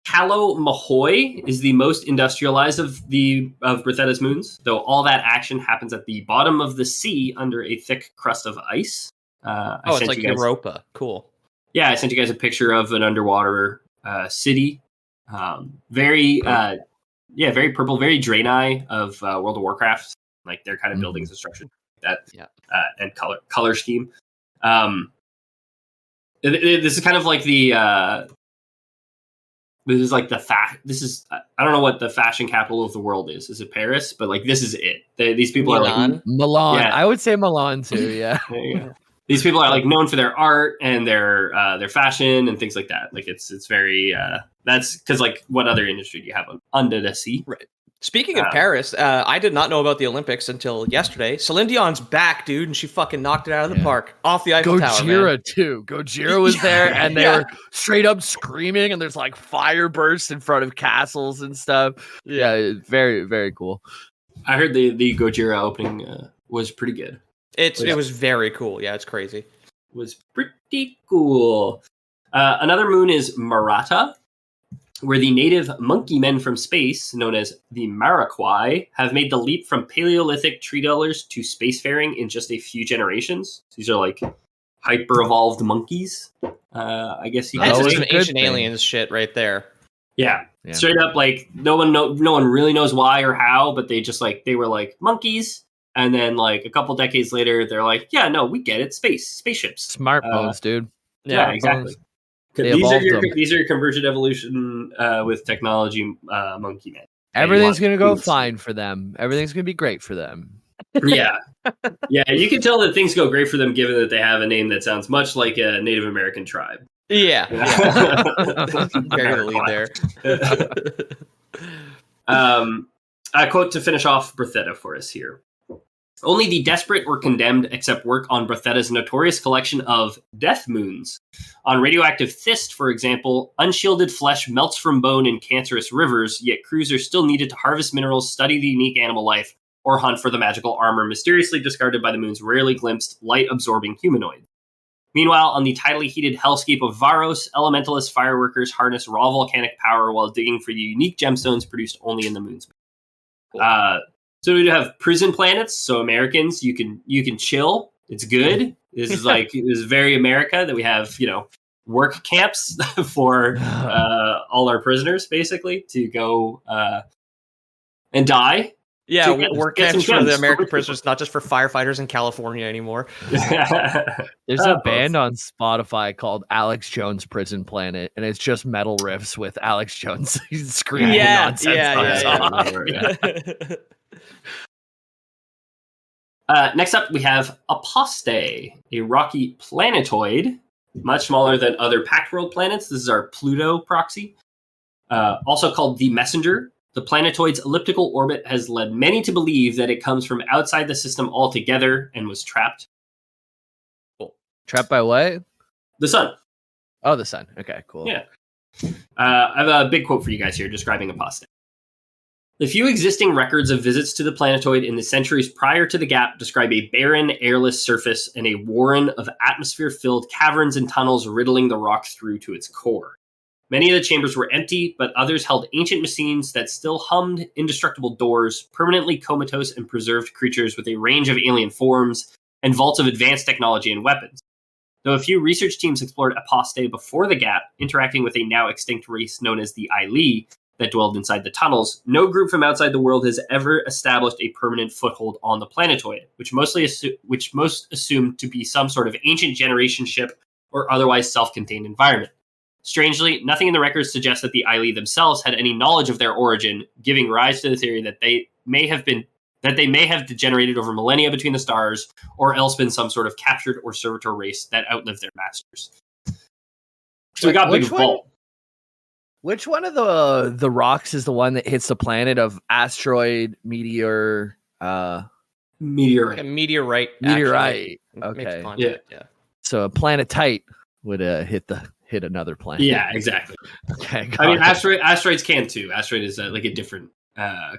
Calo-Mahoy is the most industrialized of Berthetta's moons, though all that action happens at the bottom of the sea under a thick crust of ice. It's like Europa. Cool. Yeah, I sent you guys a picture of an underwater city. Very purple, very Draenei of World of Warcraft. Like their kind of buildings and structure like that. Yeah. And color scheme. This is kind of like the. This is like I don't know what the fashion capital of the world is. Is it Paris? But like this is it. These people Milan. are like Milan. Yeah. I would say Milan too. Yeah. There you go. These people are like known for their art and their fashion and things like that. Like it's very that's because like what other industry do you have under the sea? Right. Speaking of Paris, I did not know about the Olympics until yesterday. Celine Dion's back, dude, and she fucking knocked it out of the park off the Eiffel Tower. Gojira too. Gojira was there, and they were straight up screaming, and there's like fire bursts in front of castles and stuff. Yeah, very very cool. I heard the Gojira opening was pretty good. It was very cool. Yeah, it's crazy. It was pretty cool. Another moon is Marata, where the native monkey men from space, known as the Maraquai, have made the leap from Paleolithic tree dwellers to spacefaring in just a few generations. These are like hyper-evolved monkeys. I guess you That's some ancient aliens shit right there. Yeah. Straight up, like no one really knows why or how, but they were like monkeys. And then like a couple decades later, they're like, yeah, no, we get it. Spaceships. Smartphones, dude. Yeah, exactly. These are your convergent evolution with technology monkey men. Everything's going to go fine for them. Everything's going to be great for them. Yeah. Yeah, you can tell that things go great for them given that they have a name that sounds much like a Native American tribe. Yeah. Very lead there. A quote to finish off Berthetta for us here. Only the desperate or condemned accept work on Berthetta's notorious collection of death moons. On radioactive Thist, for example, unshielded flesh melts from bone in cancerous rivers, yet crews are still needed to harvest minerals, study the unique animal life, or hunt for the magical armor mysteriously discarded by the moon's rarely glimpsed, light-absorbing humanoid. Meanwhile, on the tidally heated hellscape of Varos, elementalist fireworkers harness raw volcanic power while digging for the unique gemstones produced only in the moon's. So we have prison planets. So Americans, you can chill. It's good. This is very America that we have, work camps for all our prisoners, basically, to go and die. Yeah, work camps for the American prisoners, not just for firefighters in California anymore. There's a band on Spotify called Alex Jones Prison Planet, and it's just metal riffs with Alex Jones screaming nonsense. Next up, we have Aposte, a rocky planetoid, much smaller than other Pact World planets. This is our Pluto proxy. Also called the Messenger. The planetoid's elliptical orbit has led many to believe that it comes from outside the system altogether and was trapped. Cool. Trapped by what? The sun. Oh, the sun. Okay, cool. Yeah. I have a big quote for you guys here describing Aposte. The few existing records of visits to the planetoid in the centuries prior to the gap describe a barren, airless surface and a warren of atmosphere-filled caverns and tunnels riddling the rock through to its core. Many of the chambers were empty, but others held ancient machines that still hummed, indestructible doors, permanently comatose and preserved creatures with a range of alien forms, and vaults of advanced technology and weapons. Though a few research teams explored Aposte before the gap, interacting with a now extinct race known as the Aili that dwelled inside the tunnels, no group from outside the world has ever established a permanent foothold on the planetoid, which most assumed to be some sort of ancient generation ship or otherwise self-contained environment. Strangely, nothing in the records suggests that the Aili themselves had any knowledge of their origin, giving rise to the theory that they may have degenerated over millennia between the stars, or else been some sort of captured or servitor race that outlived their masters. So we got Big Vault. Which one of the rocks is the one that hits the planet of asteroid, meteor, Meteorite. A meteorite. Meteorite. Makes Okay. contact. Yeah. So a planetite would hit another planet. Yeah, exactly. Okay. I mean, got it. asteroids can too. Asteroid is like a different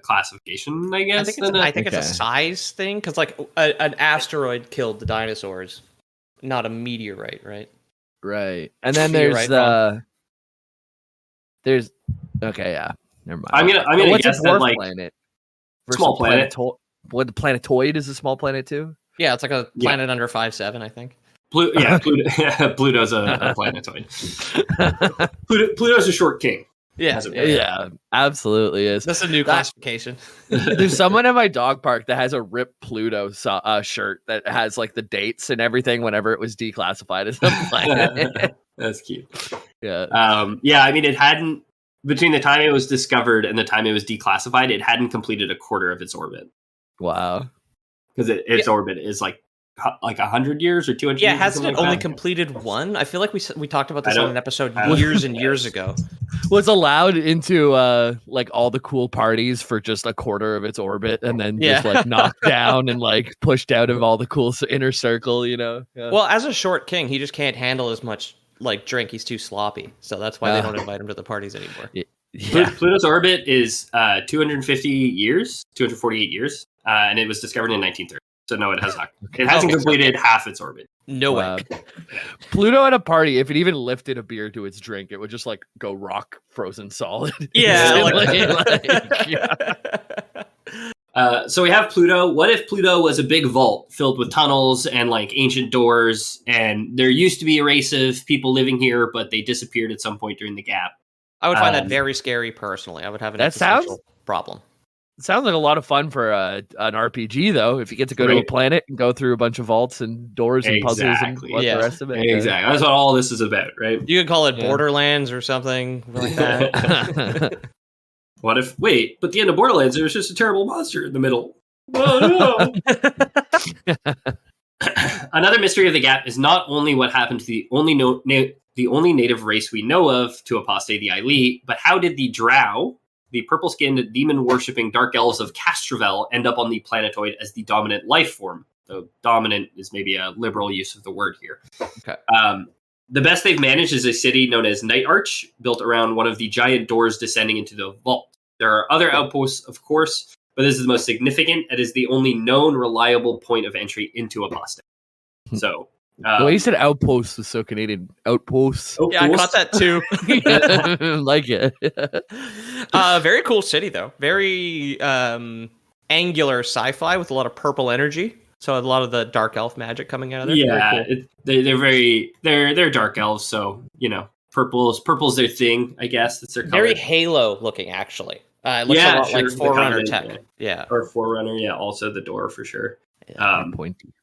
classification, I guess. I think it's a size thing because like an asteroid killed the dinosaurs, not a meteorite, right? Right. And then Meteorite, wrong. there's okay, yeah. Never mind. I'm gonna What's a guess that dwarf like planet? small planet. What the planetoid is a small planet too? Yeah, it's like a planet under 5'7", I think. Pluto's a planetoid. Pluto's a short king. Yeah, absolutely is. That's a new classification. There's someone at my dog park that has a Rip Pluto shirt that has like the dates and everything whenever it was declassified as a planet. That's cute. Yeah. I mean, it hadn't, between the time it was discovered and the time it was declassified, it hadn't completed a quarter of its orbit. Wow. Because its orbit is like 100 years or 200 years. Yeah, hasn't it only completed one? I feel like we talked about this on an episode years and years ago. Was allowed into like all the cool parties for just a quarter of its orbit, and then just like knocked down and like pushed out of all the cool inner circle, you know. Yeah. Well, as a short king, he just can't handle as much like drink. He's too sloppy, so that's why they don't invite him to the parties anymore. Yeah. Pluto's orbit is 248 years, and it was discovered in 1930. So no, it has not. It hasn't completed half its orbit. No way. Pluto at a party, if it even lifted a beer to its drink, it would just like go rock frozen solid. Yeah. So we have Pluto. What if Pluto was a big vault filled with tunnels and like ancient doors, and there used to be a race of people living here, but they disappeared at some point during the gap? I would find that very scary personally. I would have an existential problem. It sounds like a lot of fun for an RPG, though. If you get to go to a planet and go through a bunch of vaults and doors and puzzles and the rest of it. Exactly. That's what all this is about, right? You could call it Borderlands or something like that. What if, but the end of Borderlands, there was just a terrible monster in the middle. Oh, no. Another mystery of the gap is not only what happened to the only native race we know of to apostate the Aili, but how did the Drow, the purple-skinned, demon-worshipping dark elves of Castrovel, end up on the planetoid as the dominant life form? Though dominant is maybe a liberal use of the word here. Okay. The best they've managed is a city known as Night Arch, built around one of the giant doors descending into the vault. There are other outposts, of course, but this is the most significant. It is the only known reliable point of entry into Apostate. So... the way you said outposts was so Canadian. Outposts. Yeah, I caught that too. Like it. Very cool city though. Very angular sci-fi with a lot of purple energy. So a lot of the dark elf magic coming out of there. Yeah, they're dark elves. So purple's their thing. I guess that's their color. Very Halo looking actually. It looks a lot like Forerunner tech. Yeah, or Forerunner. Yeah, also the door for sure. Pointy.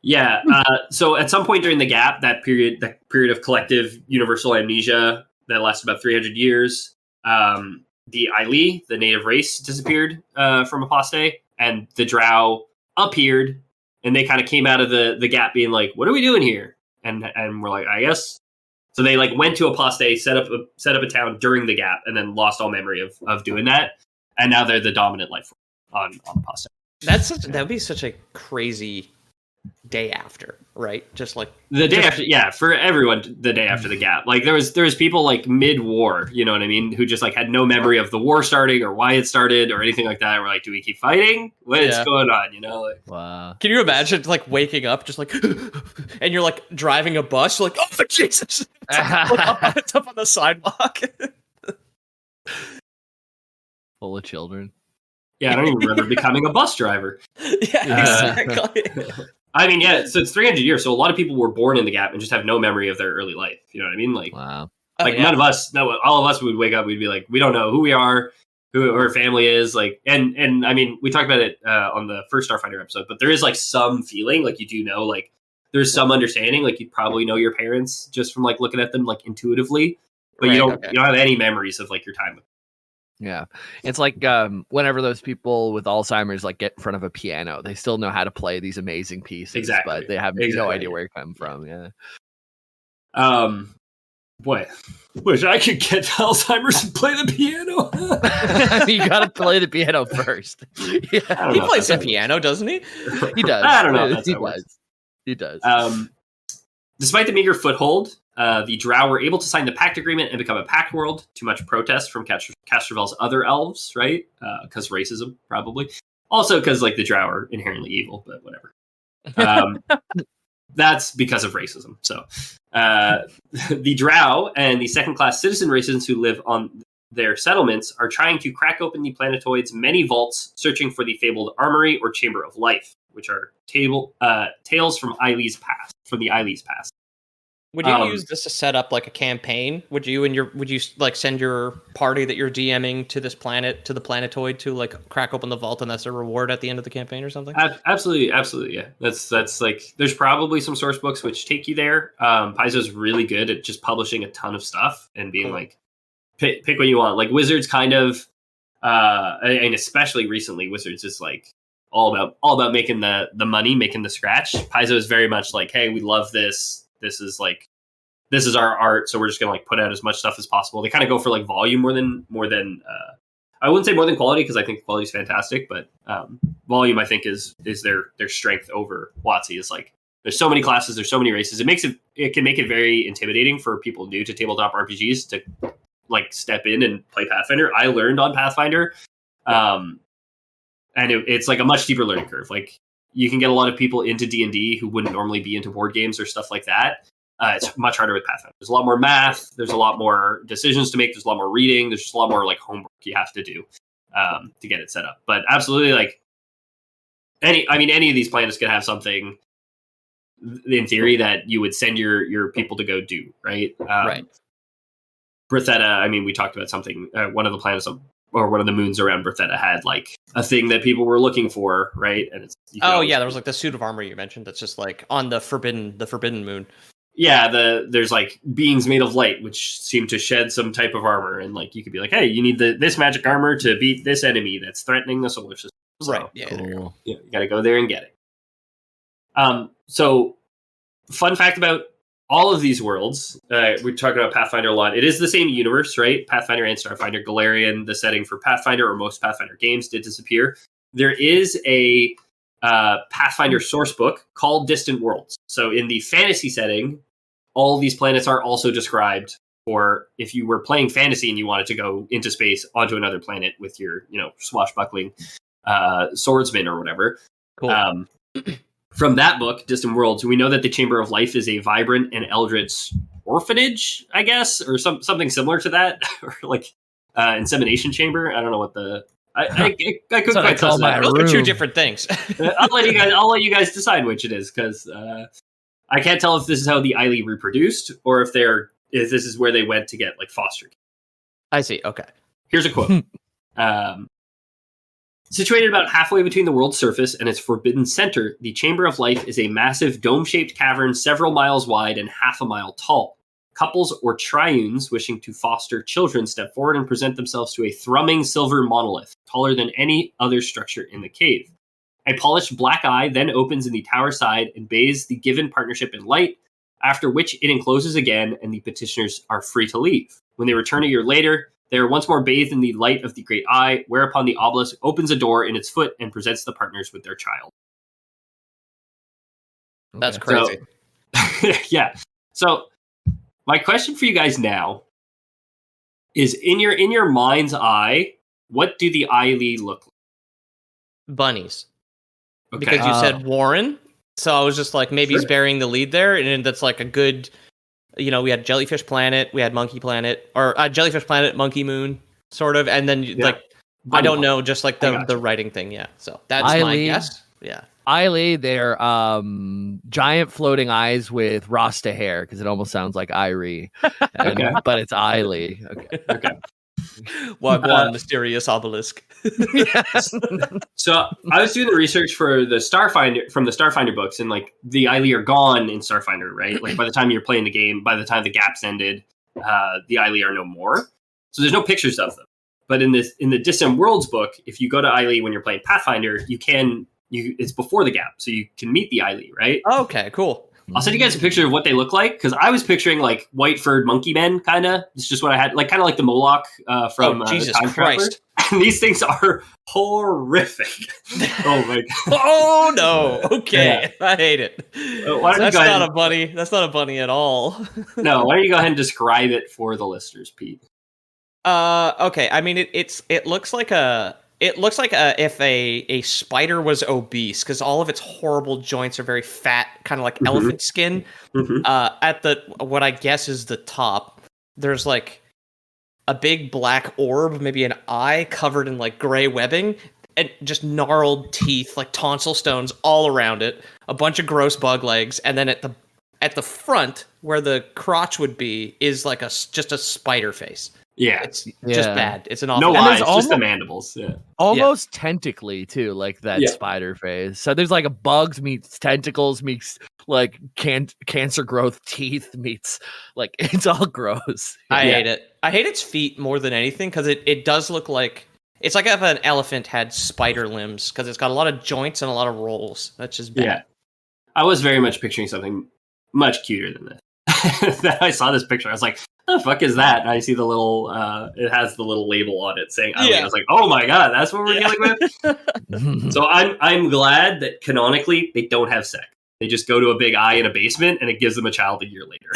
Yeah. So at some point during the gap, that period of collective universal amnesia that lasted about 300 years, the Aili, the native race, disappeared from Apostate, and the Drow appeared, and they kind of came out of the gap being like, "What are we doing here?" And we're like, "I guess." So they like went to Apostate, set up a town during the gap, and then lost all memory of doing that, and now they're the dominant life form on Apostate. That'd be such a crazy day after, right? Just like the day after, for everyone, the day after the gap. Like there was people like mid-war, you know what I mean, who just like had no memory of the war starting or why it started or anything like that. We're like, do we keep fighting? What's going on? You know? Like, wow. Can you imagine like waking up just like, and you're like driving a bus, you're like, oh Jesus, it's up on the sidewalk, full of children. Yeah, I don't even remember becoming a bus driver. Yeah, exactly. I mean, so it's 300 years. So a lot of people were born in the gap and just have no memory of their early life. You know what I mean? Like, wow. None of us, all of us would wake up. We'd be like, we don't know who we are, who our family is. Like, and I mean, we talked about it on the first Starfinder episode, but there is like some feeling, like you do know, like there's some understanding, like you probably know your parents just from like looking at them like intuitively, but you don't have any memories of like your time with them. Yeah, it's like whenever those people with Alzheimer's like get in front of a piano, they still know how to play these amazing pieces, but they have no idea where it comes from. Yeah. Boy, wish I could get Alzheimer's and play the piano. You gotta play the piano first. Yeah. He plays the piano, doesn't he? He does. I don't know. That's He how it works. does. He does. Despite the meager foothold, the Drow were able to sign the Pact agreement and become a Pact world. Too much protest from Castrovel's other elves, right? Because racism, probably. Also because like the Drow are inherently evil, but whatever. That's because of racism. So the Drow and the second-class citizen races who live on their settlements are trying to crack open the planetoid's many vaults, searching for the fabled armory or chamber of life, which are tales from Eile's past. Would you use this to set up like a campaign? Would you like send your party that you're DMing to this planet, to the planetoid, to like crack open the vault, and that's a reward at the end of the campaign or something? Absolutely, yeah. That's like there's probably some source books which take you there. Paizo's really good at just publishing a ton of stuff and being like, pick what you want. Like Wizards, kind of, and especially recently, Wizards is like all about making the money, making the scratch. Paizo is very much like, hey, we love this. This is our art, so we're just gonna like put out as much stuff as possible. They kind of go for like volume more than I wouldn't say more than quality, because I think quality is fantastic, but volume I think is their strength over WotC. Is like there's so many classes, there's so many races. It can make it very intimidating for people new to tabletop RPGs to like step in and play Pathfinder. I learned on Pathfinder, and it's like a much steeper learning curve. Like you can get a lot of people into D&D who wouldn't normally be into board games or stuff like that. It's much harder with Pathfinder. There's a lot more math. There's a lot more decisions to make. There's a lot more reading. There's just a lot more like homework you have to do to get it set up. But absolutely, like any of these planets can have something in theory that you would send your people to go do, right? Right. Brithetta, I mean, we talked about something. One of the planets or one of the moons around Brithetta had like a thing that people were looking for, right? And it's there was like the suit of armor you mentioned that's just like on the forbidden moon. Yeah, there's like beings made of light which seem to shed some type of armor, and like you could be like, hey, you need this magic armor to beat this enemy that's threatening the solar system. So, right. Yeah. Cool. You got to go there and get it. So, fun fact about all of these worlds, we're talking about Pathfinder a lot. It is the same universe, right? Pathfinder and Starfinder. Galarian, the setting for Pathfinder or most Pathfinder games, did disappear. There is a Pathfinder source book called Distant Worlds. So in the fantasy setting, all these planets are also described for if you were playing fantasy and you wanted to go into space onto another planet with your, swashbuckling swordsman or whatever. Cool. From that book, Distant Worlds, we know that the Chamber of Life is a vibrant and eldritch orphanage, I guess, or something similar to that, or like insemination chamber. I don't know what the I couldn't quite tell that. Those are two different things. I'll let you guys decide which it is, because I can't tell if this is how the Eile reproduced or if this is where they went to get like foster kids. I see. Okay. Here's a quote. Situated about halfway between the world's surface and its forbidden center, the Chamber of Life is a massive dome-shaped cavern several miles wide and half a mile tall. Couples or triunes wishing to foster children step forward and present themselves to a thrumming silver monolith, taller than any other structure in the cave. A polished black eye then opens in the tower side and bathes the given partnership in light, after which it encloses again and the petitioners are free to leave. When they return a year later, they are once more bathed in the light of the great eye, whereupon the obelisk opens a door in its foot and presents the partners with their child. That's crazy. So, yeah. So my question for you guys now is, in your mind's eye, what do the Eile look like? Bunnies. Okay. Because you said Warren, so I was just like, maybe he's burying the lead there, and that's like a good. We had Jellyfish Planet, we had Monkey Planet, or Jellyfish Planet, Monkey Moon, sort of, and then like I don't know, just like the writing thing, yeah. So that's my guess. Yeah. Eile, they're giant floating eyes with Rasta hair, because it almost sounds like Irie. Okay. But it's Eile. Okay. One mysterious obelisk. So I was doing the research for the Starfinder books, and like the Eile are gone in Starfinder, right? Like by the time you're playing the game, by the time the gaps ended, the Eile are no more. So there's no pictures of them. But in the Distant Worlds book, if you go to Eile when you're playing Pathfinder, it's before the gap, so you can meet the Eile, right? Okay, cool. I'll send you guys a picture of what they look like, because I was picturing like white furred monkey men, kind of. It's just what I had, like kind of like the Moloch from Jesus Time Christ. Traveler. And these things are horrific. Oh my god. Oh no. Okay. Yeah. I hate it. That's not a bunny. That's not a bunny at all. No, why don't you go ahead and describe it for the listeners, Pete? Okay. I mean, it looks like if a spider was obese, because all of its horrible joints are very fat, kind of like elephant skin. At the what I guess is the top, there's like a big black orb, maybe an eye covered in like gray webbing, and just gnarled teeth, like tonsil stones all around it. A bunch of gross bug legs, and then at the front where the crotch would be is like just a spider face. Yeah, it's just bad. It's an awful. No lie, it's just the mandibles. Yeah, almost tentacly too, like that spider face. So there's like a bugs meets tentacles meets like cancer growth teeth meets like it's all gross. I hate it. I hate its feet more than anything, because it does look like it's like if an elephant had spider limbs, because it's got a lot of joints and a lot of rolls. That's just bad. Yeah, I was very much picturing something much cuter than this. Then I saw this picture, I was like, the fuck is that? And I see the little it has the little label on it saying I was like, oh my god, that's what we're dealing with. So I'm glad that canonically they don't have sex. They just go to a big eye in a basement and it gives them a child a year later.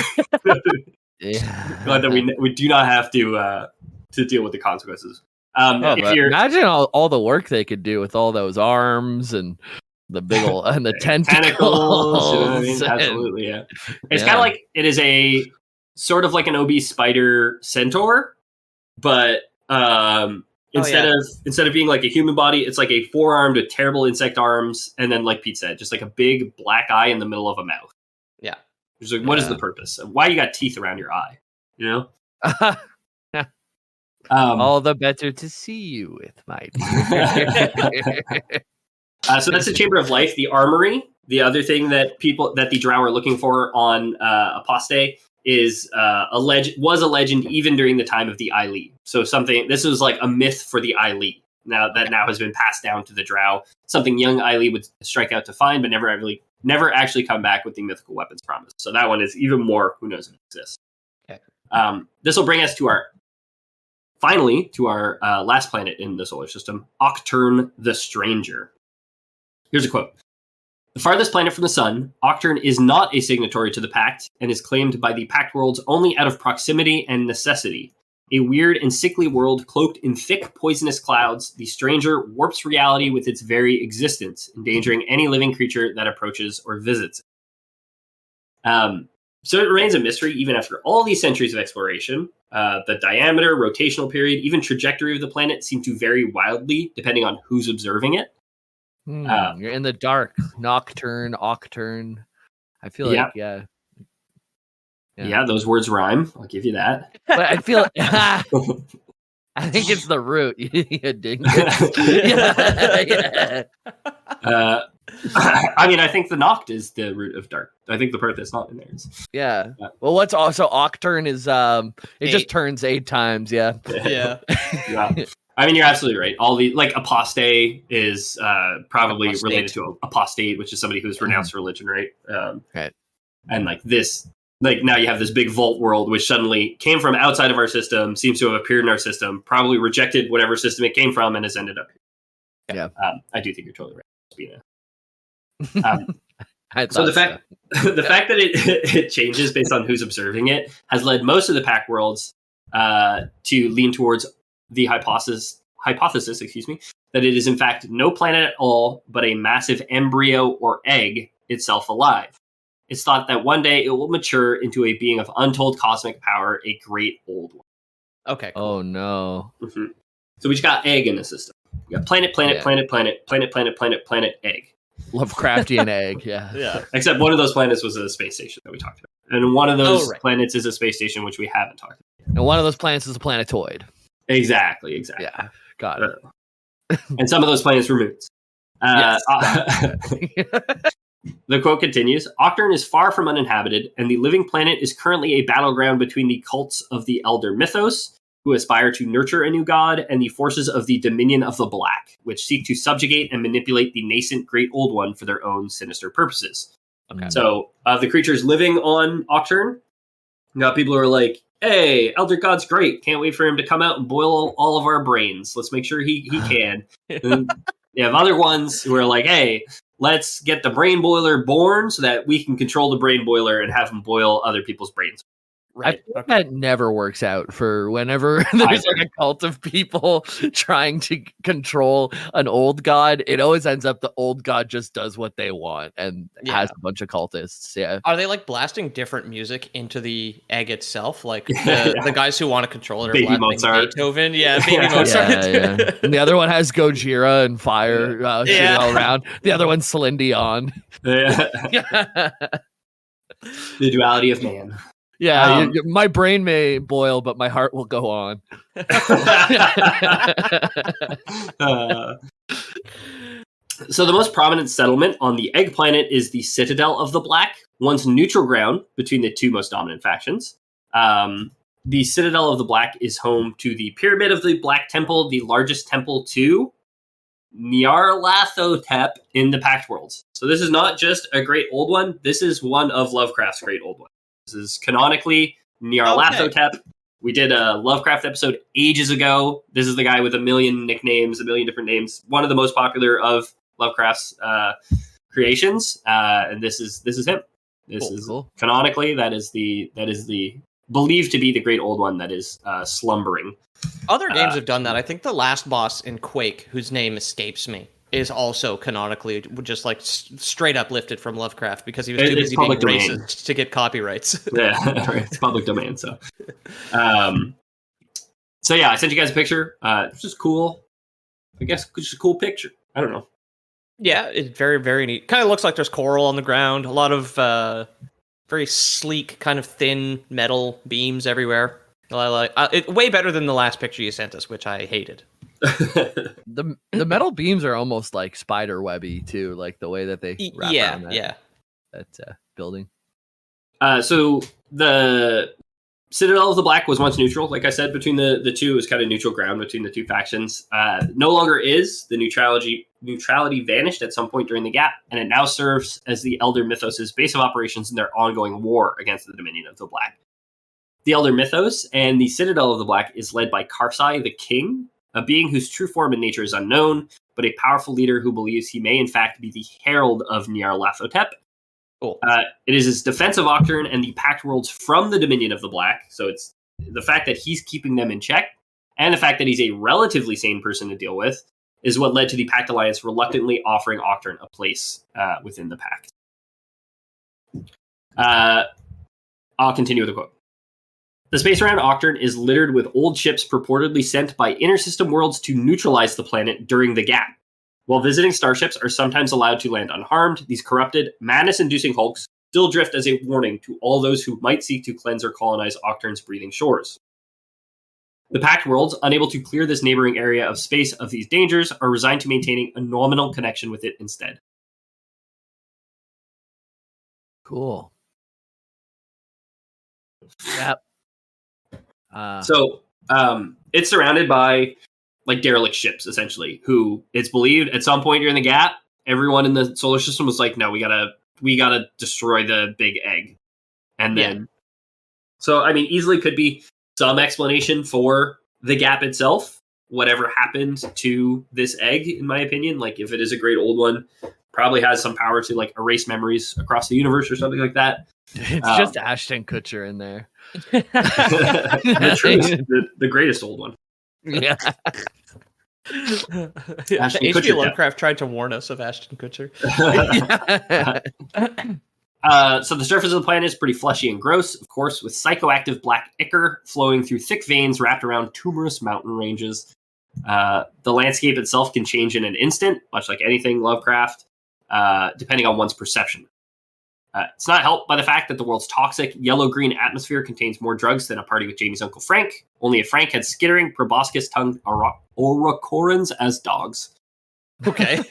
Glad that we do not have to deal with the consequences. Imagine all the work they could do with all those arms and the big old and the tentacles. You know what I mean? Absolutely, yeah. It's kind of like it is a sort of like an obese spider centaur, but instead of being like a human body, it's like a four-armed with terrible insect arms, and then like Pete said, just like a big black eye in the middle of a mouth. Yeah. It's like, what is the purpose? Why you got teeth around your eye? You know? All the better to see you with, my dear. So that's the Chamber of Life, the armory. The other thing that the Drow are looking for on Apostate is was a legend even during the time of the Aili. So this was like a myth for the Aili. Now has been passed down to the Drow. Something young Aili would strike out to find, but never actually come back with the mythical weapons promised. So that one is even more, who knows if it exists. Okay. This will bring us to our last planet in the solar system, Octurne the Stranger. Here's a quote. The farthest planet from the sun, Octurne is not a signatory to the Pact and is claimed by the Pact worlds only out of proximity and necessity. A weird and sickly world cloaked in thick, poisonous clouds, the Stranger warps reality with its very existence, endangering any living creature that approaches or visits it. So it remains a mystery even after all these centuries of exploration. The diameter, rotational period, even trajectory of the planet seem to vary wildly depending on who's observing it. You're in the dark. Nocturne, Octurne. I feel like, yeah, those words rhyme. I'll give you that. But I feel I think it's the root. You dingus. I mean, I think the Noct is the root of dark. I think the part that's not in there is. Yeah. Well, what's also Octurne is it just turns 8 times. Yeah. Yeah. I mean, you're absolutely right. All the apostate is probably related to apostate, which is somebody who's renounced religion, right? Right. And now you have this big vault world, which suddenly came from outside of our system, seems to have appeared in our system, probably rejected whatever system it came from, and has ended up here. Yeah. I do think you're totally right, Spina. So the fact that it changes based on who's observing it has led most of the Pact worlds to lean towards the hypothesis, that it is in fact no planet at all, but a massive embryo or egg itself alive. It's thought that one day it will mature into a being of untold cosmic power, a great old one. Okay. Cool. Oh no. Mm-hmm. So we just got egg in the system. We got planet, egg. Lovecraftian egg, yeah. Yeah. Except one of those planets was a space station that we talked about. And one of those planets is a space station which we haven't talked about. And one of those planets is a planetoid. Exactly. Yeah, got it. And some of those planets were moons. Yes. The quote continues, Octurne is far from uninhabited, and the living planet is currently a battleground between the cults of the Elder Mythos, who aspire to nurture a new god, and the forces of the Dominion of the Black, which seek to subjugate and manipulate the nascent Great Old One for their own sinister purposes. Okay. So the creatures living on Octurne, you got people who are like, hey, Elder God's great. Can't wait for him to come out and boil all of our brains. Let's make sure he can. And you have other ones who are like, hey, let's get the brain boiler born so that we can control the brain boiler and have him boil other people's brains. Right. I think that never works out for whenever there's like a cult of people trying to control an old god. It always ends up the old god just does what they want and has a bunch of cultists. Yeah. Are they like blasting different music into the egg itself? Like the guys who want to control it are Baby blasting Mozart. Beethoven? Yeah, Baby Mozart. Yeah. And the other one has Gojira and fire shooting all around. The other one's Celine Dion. The duality of man. Yeah, my brain may boil, but my heart will go on. So the most prominent settlement on the Egg Planet is the Citadel of the Black, once neutral ground between the two most dominant factions. The Citadel of the Black is home to the Pyramid of the Black Temple, the largest temple to Nyarlathotep in the Pact worlds. So this is not just a great old one. This is one of Lovecraft's great old ones. This is canonically Nyarlathotep. Okay. We did a Lovecraft episode ages ago. This is the guy with a million nicknames, a million different names. One of the most popular of Lovecraft's creations, and this is him. This is canonically that is the believed to be the great old one that is slumbering. Other games have done that. I think the last boss in Quake, whose name escapes me, is also canonically just like straight up lifted from Lovecraft because he was too busy being racist to get copyrights. Yeah, right. It's public domain. So, yeah, I sent you guys a picture. It's just cool. I guess just a cool picture. I don't know. Yeah, it's very, very neat. Kind of looks like there's coral on the ground. A lot of very sleek, kind of thin metal beams everywhere. I like it way better than the last picture you sent us, which I hated. The metal beams are almost like spider webby too, like the way that they wrap around that building. So the Citadel of the Black was once neutral, like I said, between the two. It was kind of neutral ground between the two factions. No longer is. The neutrality vanished at some point during the gap, and it now serves as the Elder Mythos' base of operations in their ongoing war against the Dominion of the Black. The Elder Mythos and the Citadel of the Black is led by Karsai the King, a being whose true form and nature is unknown, but a powerful leader who believes he may in fact be the herald of Nyarlathotep. Cool. It is his defense of Octurne and the Pact worlds from the Dominion of the Black, so it's the fact that he's keeping them in check, and the fact that he's a relatively sane person to deal with, is what led to the Pact Alliance reluctantly offering Octurne a place within the Pact. I'll continue with a quote. The space around Octurne is littered with old ships purportedly sent by intersystem worlds to neutralize the planet during the gap. While visiting starships are sometimes allowed to land unharmed, these corrupted, madness-inducing hulks still drift as a warning to all those who might seek to cleanse or colonize Octurne's breathing shores. The Pact worlds, unable to clear this neighboring area of space of these dangers, are resigned to maintaining a nominal connection with it instead. Cool. Yep. So it's surrounded by like derelict ships, essentially, who it's believed at some point during the gap, everyone in the solar system was like, no, we gotta destroy the big egg. And then so I mean easily could be some explanation for the gap itself, whatever happened to this egg, in my opinion. Like if it is a great old one, probably has some power to like erase memories across the universe or something like that. It's just Ashton Kutcher in there. the greatest old one. Yeah. H.P. Lovecraft tried to warn us of Ashton Kutcher. So the surface of the planet is pretty fleshy and gross, of course, with psychoactive black ichor flowing through thick veins wrapped around tumorous mountain ranges. The landscape itself can change in an instant, much like anything Lovecraft, depending on one's perception. It's not helped by the fact that the world's toxic yellow-green atmosphere contains more drugs than a party with Jamie's Uncle Frank, only if Frank had skittering, proboscis-tongued Orocorans as dogs. Okay.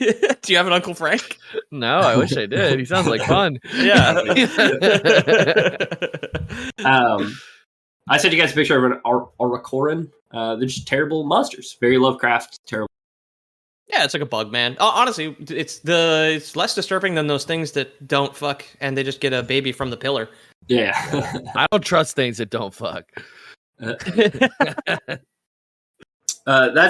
Do you have an Uncle Frank? No, I wish I did. He sounds like fun. Yeah. I sent you guys a picture of an Orocoran. They're just terrible monsters. Very Lovecraft, terrible. Yeah, it's like a bug man. Honestly, it's less disturbing than those things that don't fuck and they just get a baby from the pillar. Yeah. I don't trust things that don't fuck. That's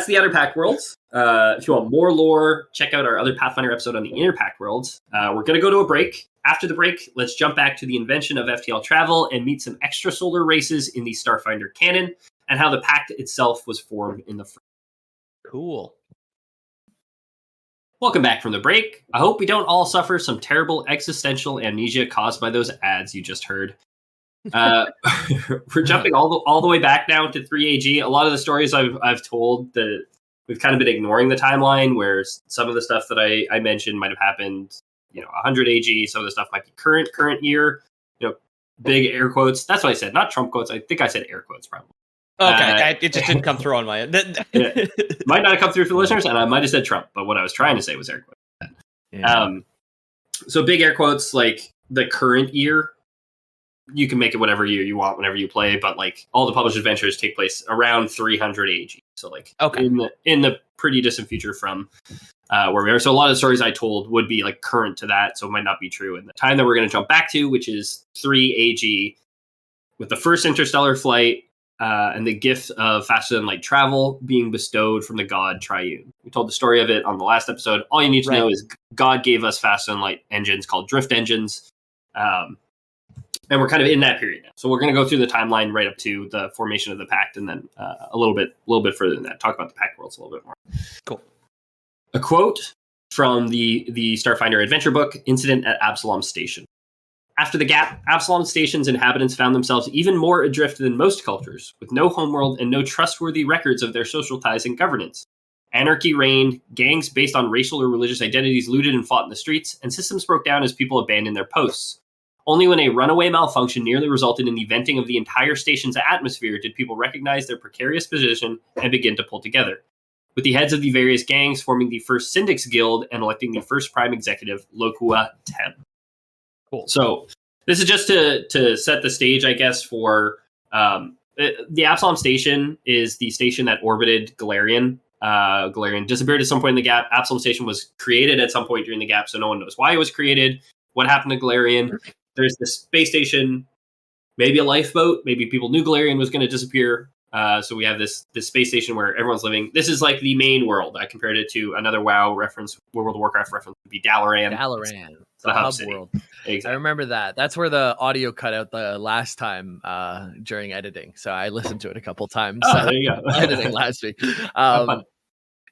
the Outer Pact worlds. If you want more lore, check out our other Pathfinder episode on the Inner Pact worlds. We're going to go to a break. After the break, let's jump back to the invention of FTL travel and meet some extrasolar races in the Starfinder canon and how the Pact itself was formed in the first. Cool. Welcome back from the break. I hope we don't all suffer some terrible existential amnesia caused by those ads you just heard. We're jumping all the way back now to 3AG. A lot of the stories I've told that we've kind of been ignoring the timeline, where some of the stuff that I mentioned might have happened, 100 AG. Some of the stuff might be current year. Big air quotes. That's what I said, not Trump quotes. I think I said air quotes probably. Okay, it just didn't come through on my end. Yeah. Might not have come through for the listeners, and I might have said Trump, but what I was trying to say was air quotes. Yeah. So big air quotes, like the current year. You can make it whatever year you want, whenever you play, but like all the published adventures take place around 300 AG. So like in the pretty distant future from where we are. So a lot of the stories I told would be like current to that, so it might not be true in the time that we're going to jump back to, which is 3 AG, with the first interstellar flight and the gift of faster than light travel being bestowed from the god Triune. We told the story of it on the last episode. All you need to know is God gave us faster than light engines called drift engines. And we're kind of in that period now. So we're going to go through the timeline right up to the formation of the Pact, and then a little bit further than that, talk about the Pact worlds a little bit more. Cool. A quote from the Starfinder adventure book, Incident at Absalom Station. After the gap, Absalom Station's inhabitants found themselves even more adrift than most cultures, with no homeworld and no trustworthy records of their social ties and governance. Anarchy reigned, gangs based on racial or religious identities looted and fought in the streets, and systems broke down as people abandoned their posts. Only when a runaway malfunction nearly resulted in the venting of the entire station's atmosphere did people recognize their precarious position and begin to pull together, with the heads of the various gangs forming the first Syndics Guild and electing the first prime executive, Lokua Tem. Cool. So this is just to set the stage, I guess, for the Absalom Station is the station that orbited Galarian. Galarian disappeared at some point in the gap. Absalom Station was created at some point during the gap, so no one knows why it was created, what happened to Galarian. There's the space station, maybe a lifeboat. Maybe people knew Galarian was going to disappear. So we have this space station where everyone's living. This is like the main world. I compared it to another WoW reference, World of Warcraft reference would be Dalaran. Dalaran, the hub city. world. Exactly. I remember that. That's where the audio cut out the last time during editing. So I listened to it a couple times. Oh, there you go. Editing last week. Fun.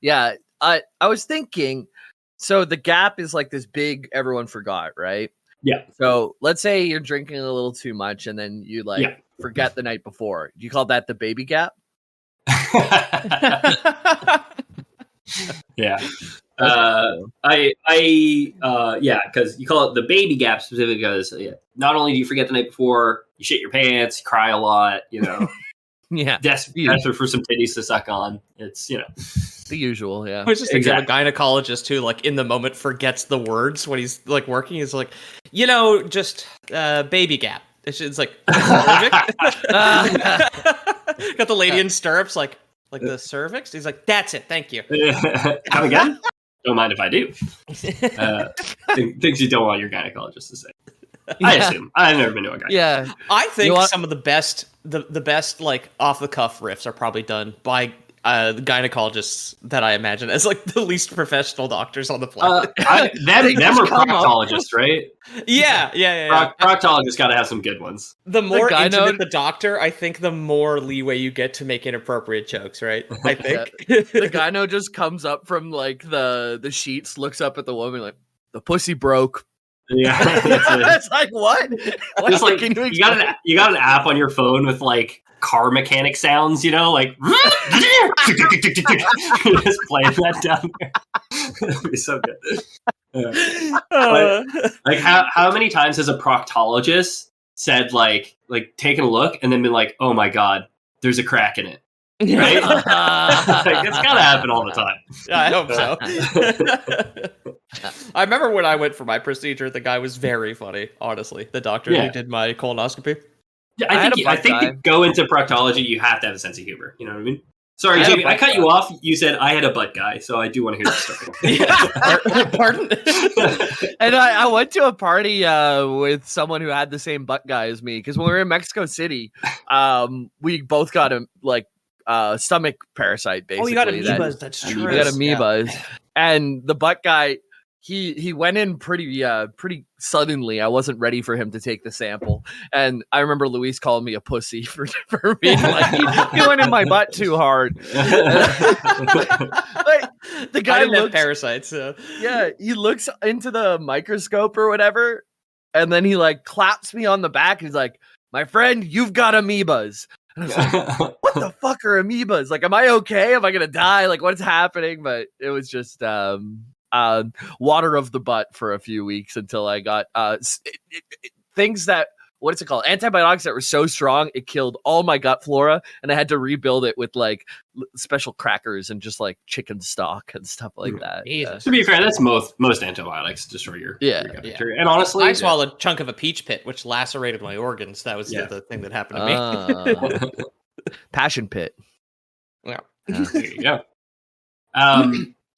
Yeah, I was thinking. So the gap is like this big everyone forgot, right? Yeah. So let's say you're drinking a little too much and then you forget the night before. Do you call that the baby gap? Yeah. Cool. Because you call it the baby gap specifically because not only do you forget the night before, you shit your pants, you cry a lot, Yeah. Desperate for some titties to suck on. It's, the usual, yeah. I was just thinking of a gynecologist who, like, in the moment forgets the words when he's like working. He's like, just baby gap. It's like got the lady in stirrups, like the cervix. He's like, that's it, thank you. Come again? Don't mind if I do. Things you don't want your gynecologist to say. I assume. I've never been to a guy. Yeah. I think some of the best like off the cuff riffs are probably done by the gynecologists that I imagine as like the least professional doctors on the planet. Them are proctologists, right? Yeah. Proctologists got to have some good ones. The more intimate the doctor, I think the more leeway you get to make inappropriate jokes, right? I think. The gyno just comes up from like the sheets, looks up at the woman like, the pussy broke. Yeah, it's like what? Just like you got an app on your phone with like car mechanic sounds, like just playing that down there. It'd be so good. Like how many times has a proctologist said like taken a look and then been like, oh my god, there's a crack in it. Right? Like, it's gotta happen all the time. Yeah, I hope so. I remember when I went for my procedure, the guy was very funny, honestly. The doctor who did my colonoscopy. Yeah, I think to go into proctology, you have to have a sense of humor. You know what I mean? Sorry, Jamie, I cut you off. You said I had a butt guy, so I do want to hear the story. Pardon? And I went to a party with someone who had the same butt guy as me because when we were in Mexico City, we both got a stomach parasite. Basically, you got amoebas. That's true. We got amoebas, and the butt guy. He went in pretty suddenly. I wasn't ready for him to take the sample, and I remember Luis calling me a pussy for being like he went in my butt too hard. Like, the guy looks parasites. So. Yeah, he looks into the microscope or whatever, and then he like claps me on the back. And he's like, "My friend, you've got amoebas." And I was like, "What the fuck are amoebas? Like, am I okay? Am I gonna die? Like, what's happening?" But it was just water of the butt for a few weeks until I got things that what's it called? Antibiotics that were so strong it killed all my gut flora, and I had to rebuild it with like special crackers and just like chicken stock and stuff like that. To be fair, that's most antibiotics destroy your gut bacteria. And honestly, I swallowed a chunk of a peach pit, which lacerated my organs. That was the thing that happened to me. Passion pit. Yeah. There you go.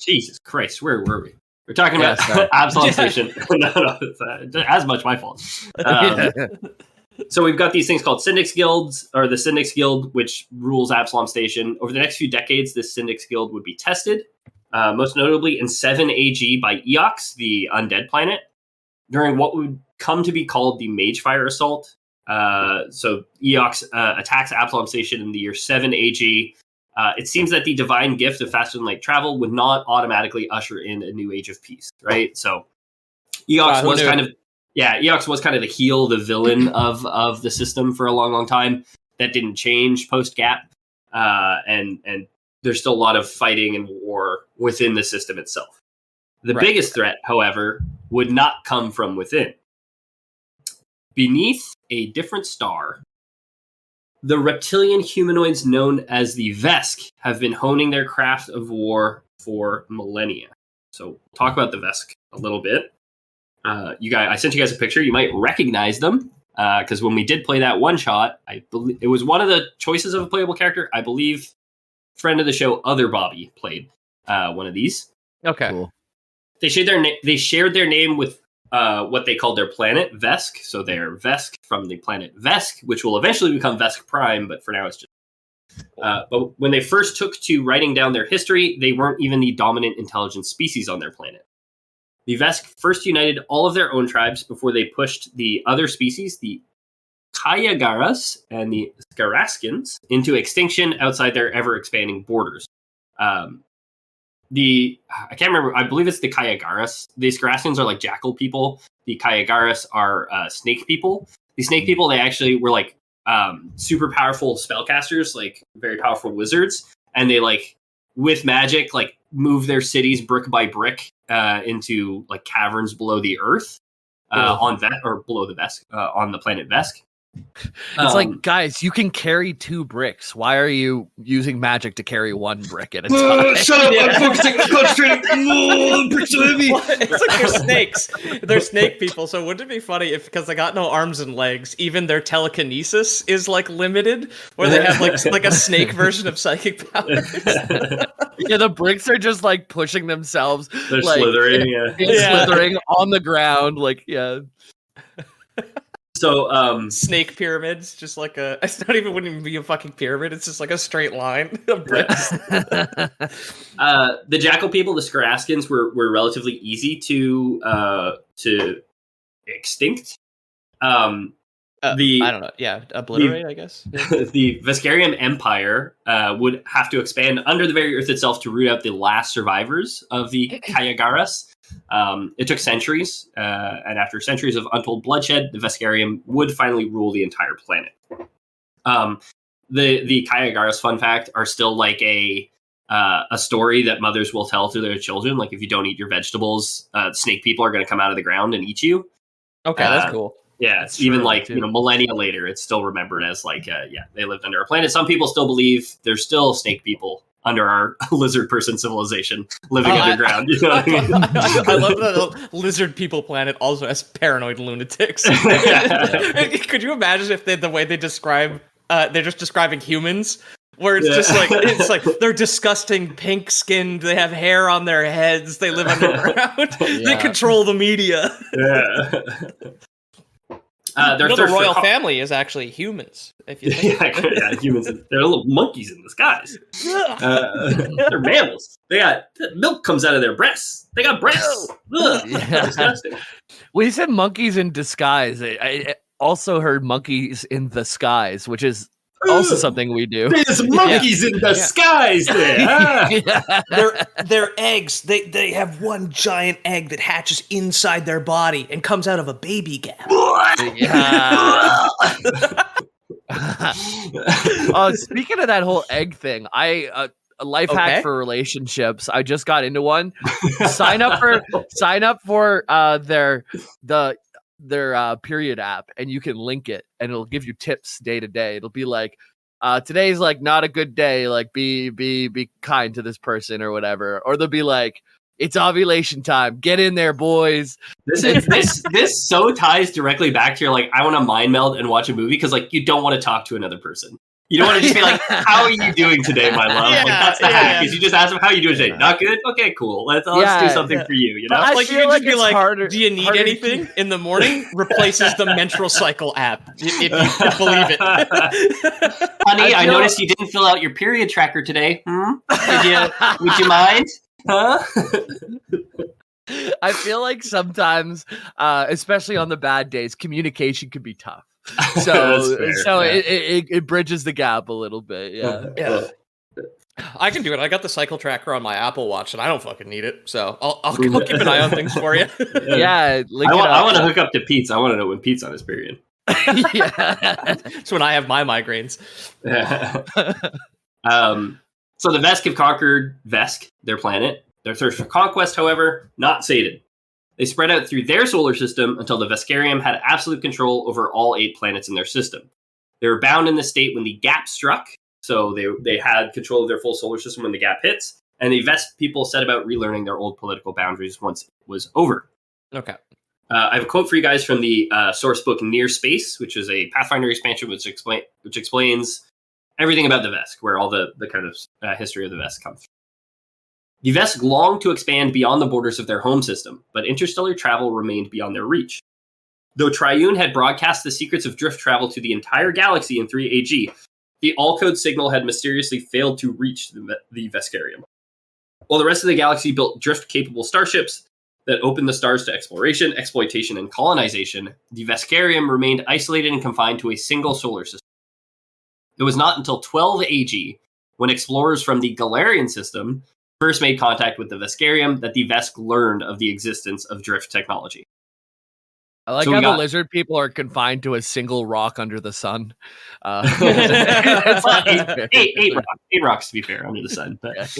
Jesus Christ, where were we? We're talking about Absalom Station. No, it's as much my fault. So we've got these things called Syndics Guilds, or the Syndics Guild, which rules Absalom Station. Over the next few decades, this Syndics Guild would be tested, most notably in 7 AG by Eox, the undead planet, during what would come to be called the Magefire Assault. So Eox attacks Absalom Station in the year 7 AG. It seems that the divine gift of faster than light travel would not automatically usher in a new age of peace, right? So Eox was Eox was kind of the heel, the villain of the system for a long, long time. That didn't change post-Gap, and there's still a lot of fighting and war within the system itself. The biggest threat, however, would not come from within. Beneath a different star, the reptilian humanoids known as the Vesk have been honing their craft of war for millennia. So talk about the Vesk a little bit. I sent you guys a picture. You might recognize them because when we did play that one shot, I believe it was one of the choices of a playable character. I believe friend of the show, Other Bobby, played one of these. Okay. Cool. They shared their name with what they called their planet, Vesk. So they're Vesk from the planet Vesk, which will eventually become Vesk Prime, but for now it's just... but when they first took to writing down their history, they weren't even the dominant intelligent species on their planet. The Vesk first united all of their own tribes before they pushed the other species, the Kayagaras and the Skaraskins, into extinction outside their ever-expanding borders. I can't remember. I believe it's the Kayagaras. The Skaraskins are like jackal people. The Kayagaras are snake people. The snake people, they actually were like super powerful spellcasters, like very powerful wizards, and they like with magic like move their cities brick by brick into like caverns below the earth on below the Vesk on the planet Vesk. It's like, guys, you can carry 2 bricks. Why are you using magic to carry 1 brick at a time? Shut up! I'm focusing, concentrating. Bricks are heavy. It's like they're snakes. They're snake people. So wouldn't it be funny if, because they got no arms and legs, even their telekinesis is like limited, where they have like a snake version of psychic powers? Yeah, the bricks are just like pushing themselves. They're like, slithering. Slithering on the ground. Like, yeah. So, snake pyramids, just like it's not even wouldn't even be a fucking pyramid. It's just like a straight line of bricks. The jackal people, the Skaraskins, were relatively easy to extinct. I don't know. Yeah, obliterate, I guess. The Veskarium Empire would have to expand under the very earth itself to root out the last survivors of the Kayagaras. It took centuries, and after centuries of untold bloodshed, the Veskarium would finally rule the entire planet. The Kayagaras, fun fact, are still like a story that mothers will tell to their children. Like, if you don't eat your vegetables, snake people are going to come out of the ground and eat you. Okay, that's cool. Yeah, it's even like millennia later, it's still remembered as like they lived under our planet. Some people still believe there's still snake people under our lizard person civilization living underground. You know what I mean? I love that the lizard people planet also has paranoid lunatics. Could you imagine if the way they describe they're just describing humans, Where it's like they're disgusting, pink skinned. They have hair on their heads. They live underground. They control the media. Yeah. The royal family is actually humans. If you think humans. They're little monkeys in disguise. They're mammals. They got milk comes out of their breasts. They got breasts. Disgusting. Well, you said monkeys in disguise. I also heard monkeys in the skies, which is also something we do. There's monkeys in the skies there. Their eggs, they have one giant egg that hatches inside their body and comes out of a baby gap. Speaking of that whole egg thing, a life hack for relationships. I just got into one. Sign up for their period app, and you can link it, and it'll give you tips day to day. It'll be like, today's like not a good day. Like be kind to this person or whatever. Or they'll be like, it's ovulation time. Get in there, boys. This so ties directly back to your like, I want to mind meld and watch a movie because like you don't want to talk to another person. You don't want to just be like, how are you doing today, my love? Like that's the hack. Is you just ask them, how are you doing today? Not good? Okay, cool. Let's do something for you, you know? Like you can just be like, harder, do you need anything in the morning? Replaces the menstrual cycle app, if you can believe it. Honey, I noticed you didn't fill out your period tracker today. Would you mind? Huh? I feel like sometimes, especially on the bad days, communication can be tough. So it bridges the gap a little bit. Yeah. I can do it. I got the cycle tracker on my Apple Watch, and I don't fucking need it. So I'll keep an eye on things for you. I want to hook up to Pete's. I want to know when Pete's on his period. It's when I have my migraines. So the Vesk have conquered Vesk, their planet. Their thirst for conquest, however, not sated. They spread out through their solar system until the Veskarium had absolute control over all 8 planets in their system. They were bound in this state when the gap struck, so they had control of their full solar system when the gap hits, and the Vesk people set about relearning their old political boundaries once it was over. Okay. I have a quote for you guys from the source book Near Space, which is a Pathfinder expansion which explains everything about the Vesk, where all the kind of history of the Vesk comes from. The Vesk longed to expand beyond the borders of their home system, but interstellar travel remained beyond their reach. Though Triune had broadcast the secrets of drift travel to the entire galaxy in 3 AG, the all-code signal had mysteriously failed to reach the Veskarium. While the rest of the galaxy built drift-capable starships that opened the stars to exploration, exploitation, and colonization, the Veskarium remained isolated and confined to a single solar system. It was not until 12 AG, when explorers from the Galarian system first made contact with the Veskarium, that the Vesk learned of the existence of drift technology. I like how the lizard people are confined to a single rock under the sun. It's like eight rocks, to be fair, under the sun. But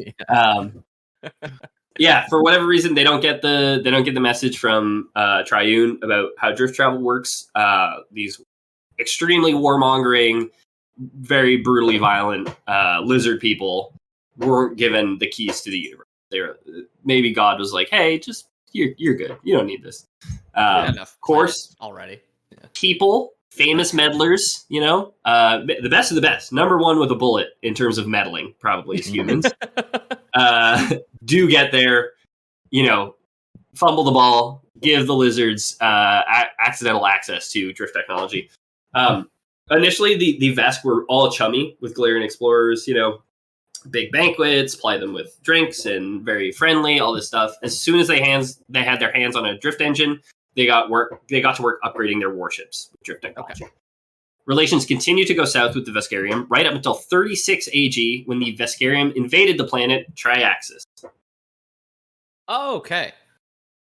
for whatever reason, they don't get the message from Triune about how drift travel works. These extremely warmongering, very brutally violent lizard people weren't given the keys to the universe. Maybe God was like, "Hey, just you're good. You don't need this." Of course, already. Yeah. People, famous meddlers, the best of the best. Number one with a bullet in terms of meddling, probably as humans, do get there. Fumble the ball, give the lizards accidental access to drift technology. Initially, the Vesk were all chummy with Galarian explorers. Big banquets, ply them with drinks, and very friendly, all this stuff. As soon as they had their hands on a drift engine, they got to work upgrading their warships with drift technology. Okay. Relations continued to go south with the Veskarium right up until 36 AG, when the Veskarium invaded the planet Triaxis. Oh, okay.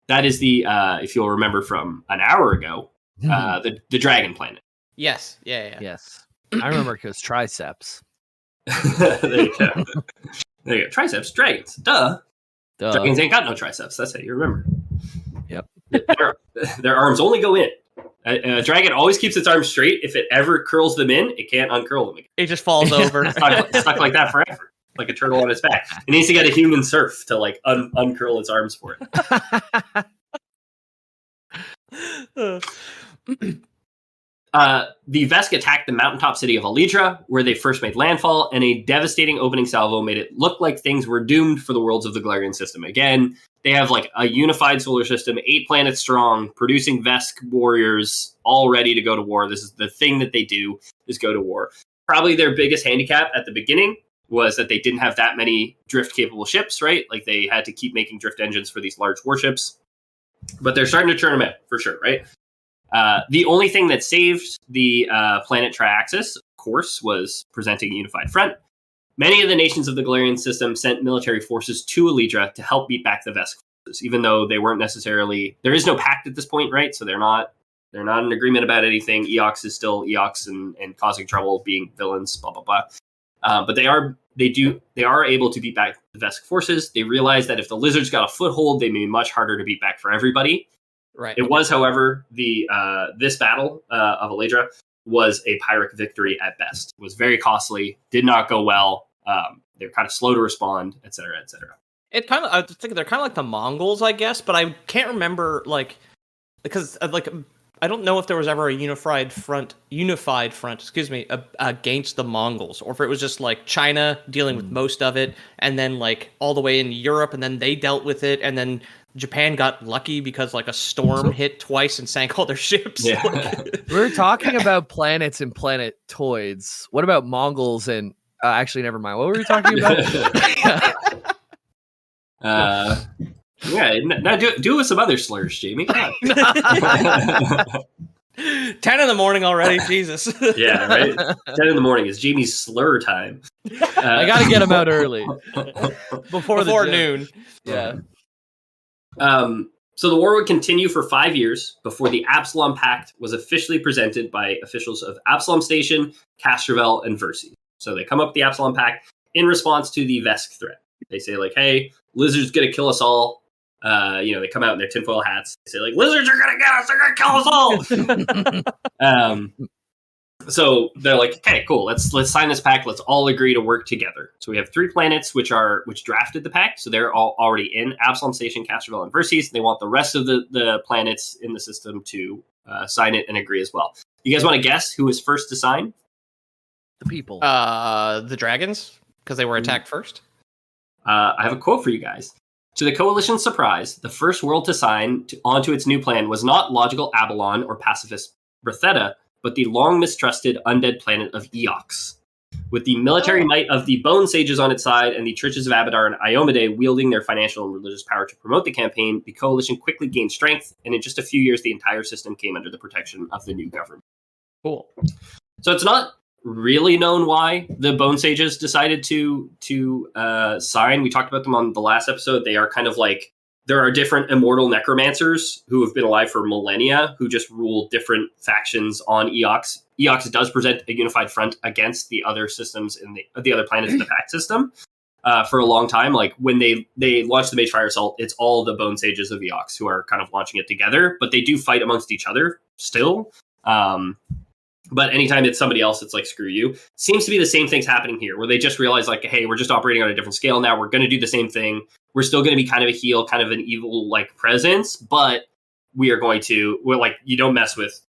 That is the, if you'll remember from an hour ago, the dragon planet. Yes. Yeah. Yes. I remember because triceps. There you go. Triceps, dragons. Duh. Dragons ain't got no triceps. That's how you remember. Yep. Their arms only go in. A dragon always keeps its arms straight. If it ever curls them in, it can't uncurl them again. It just falls over. stuck like that forever. Like a turtle on its back. It needs to get a human surf to like uncurl its arms for it. The Vesk attacked the mountaintop city of Alidra, where they first made landfall, and a devastating opening salvo made it look like things were doomed for the worlds of the Galarian system. Again, they have like a unified solar system, 8 planets strong, producing Vesk warriors, all ready to go to war. This is the thing that they do, is go to war. Probably their biggest handicap at the beginning was that they didn't have that many drift-capable ships, right? Like, they had to keep making drift engines for these large warships. But they're starting to churn them out, for sure, right? The only thing that saved the planet Triaxis, of course, was presenting a unified front. Many of the nations of the Galarian system sent military forces to Alidra to help beat back the Vesk forces, even though they weren't necessarily... There is no pact at this point, right? So they're not in agreement about anything. Eox is still Eox and causing trouble, being villains, blah, blah, blah. But they are able to beat back the Vesk forces. They realize that if the lizards got a foothold, they may be much harder to beat back for everybody. Right. It was, however, this battle of Alidra was a Pyrrhic victory at best. It was very costly, did not go well. They're kind of slow to respond, et cetera, et cetera. I think they're kind of like the Mongols, I guess, but I can't remember because I don't know if there was ever a unified front, against the Mongols, or if it was just like China dealing with most of it, and then like all the way in Europe, and then they dealt with it, and then Japan got lucky because like a storm hit twice and sank all their ships. Yeah. We're talking about planets and planetoids. What about Mongols and actually, never mind. What were we talking about? Now do it with some other slurs, Jamie. 10 in the morning already, Jesus. Yeah, right. 10 in the morning is Jamie's slur time. I got to get him out early before noon. Yeah. So the war would continue for 5 years before the Absalom Pact was officially presented by officials of Absalom Station, Castrovel, and Versi. So they come up with the Absalom Pact in response to the Vesk threat. They say like, "Hey, lizards gonna kill us all." They come out in their tinfoil hats. They say like, "Lizards are gonna get us. They're gonna kill us all." So they're like, "Okay, cool. Let's sign this pact. Let's all agree to work together." So we have 3 planets which drafted the pact. So they're all already in Absalom Station, Castrovel, and Verses. They want the rest of the planets in the system to sign it and agree as well. You guys want to guess who was first to sign? The people. The dragons, because they were attacked first. I have a quote for you guys. To the Coalition's surprise, the first world to sign onto its new plan was not logical Abalon or pacifist Bertheta, but the long mistrusted undead planet of Eox. With the military might of the Bone Sages on its side and the Churches of Abadar and Iomade wielding their financial and religious power to promote the campaign, the Coalition quickly gained strength, and in just a few years, the entire system came under the protection of the new government. Cool. So it's not really known why the Bone Sages decided to sign. We talked about them on the last episode. They are kind of like, there are different immortal necromancers who have been alive for millennia who just rule different factions on Eox. Eox does present a unified front against the other systems in the other planets in the Pact system for a long time. Like when they launched the Magefire Assault, it's all the Bone Sages of Eox who are kind of launching it together, but they do fight amongst each other still. But anytime it's somebody else, it's like, screw you. Seems to be the same thing's happening here, where they just realize, like, hey, we're just operating on a different scale now. We're going to do the same thing. We're still going to be kind of a heel, kind of an evil, like, presence, but we're like, you don't mess with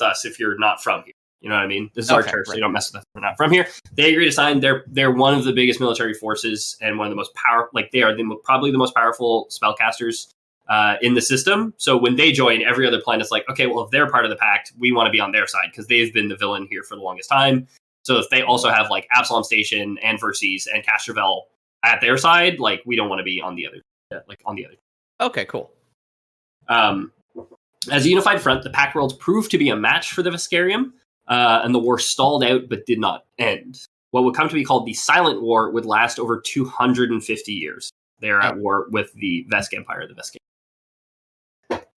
us if you're not from here. You know what I mean? This is our church, right. So you don't mess with us if we're not from here. They agree to sign. They're one of the biggest military forces and one of the most powerful, like, they are probably the most powerful spellcasters in the system. So when they join, every other planet's like, okay, well, if they're part of the Pact, we want to be on their side because they've been the villain here for the longest time. So if they also have like Absalom Station and Verses and Castrovel at their side, like, we don't want to be on the other. Okay, cool. As a unified front, the Pact worlds proved to be a match for the Veskarium, and the war stalled out but did not end. What would come to be called the Silent War would last over 250 years. They are at war with the Vesk Empire, the Veskarium.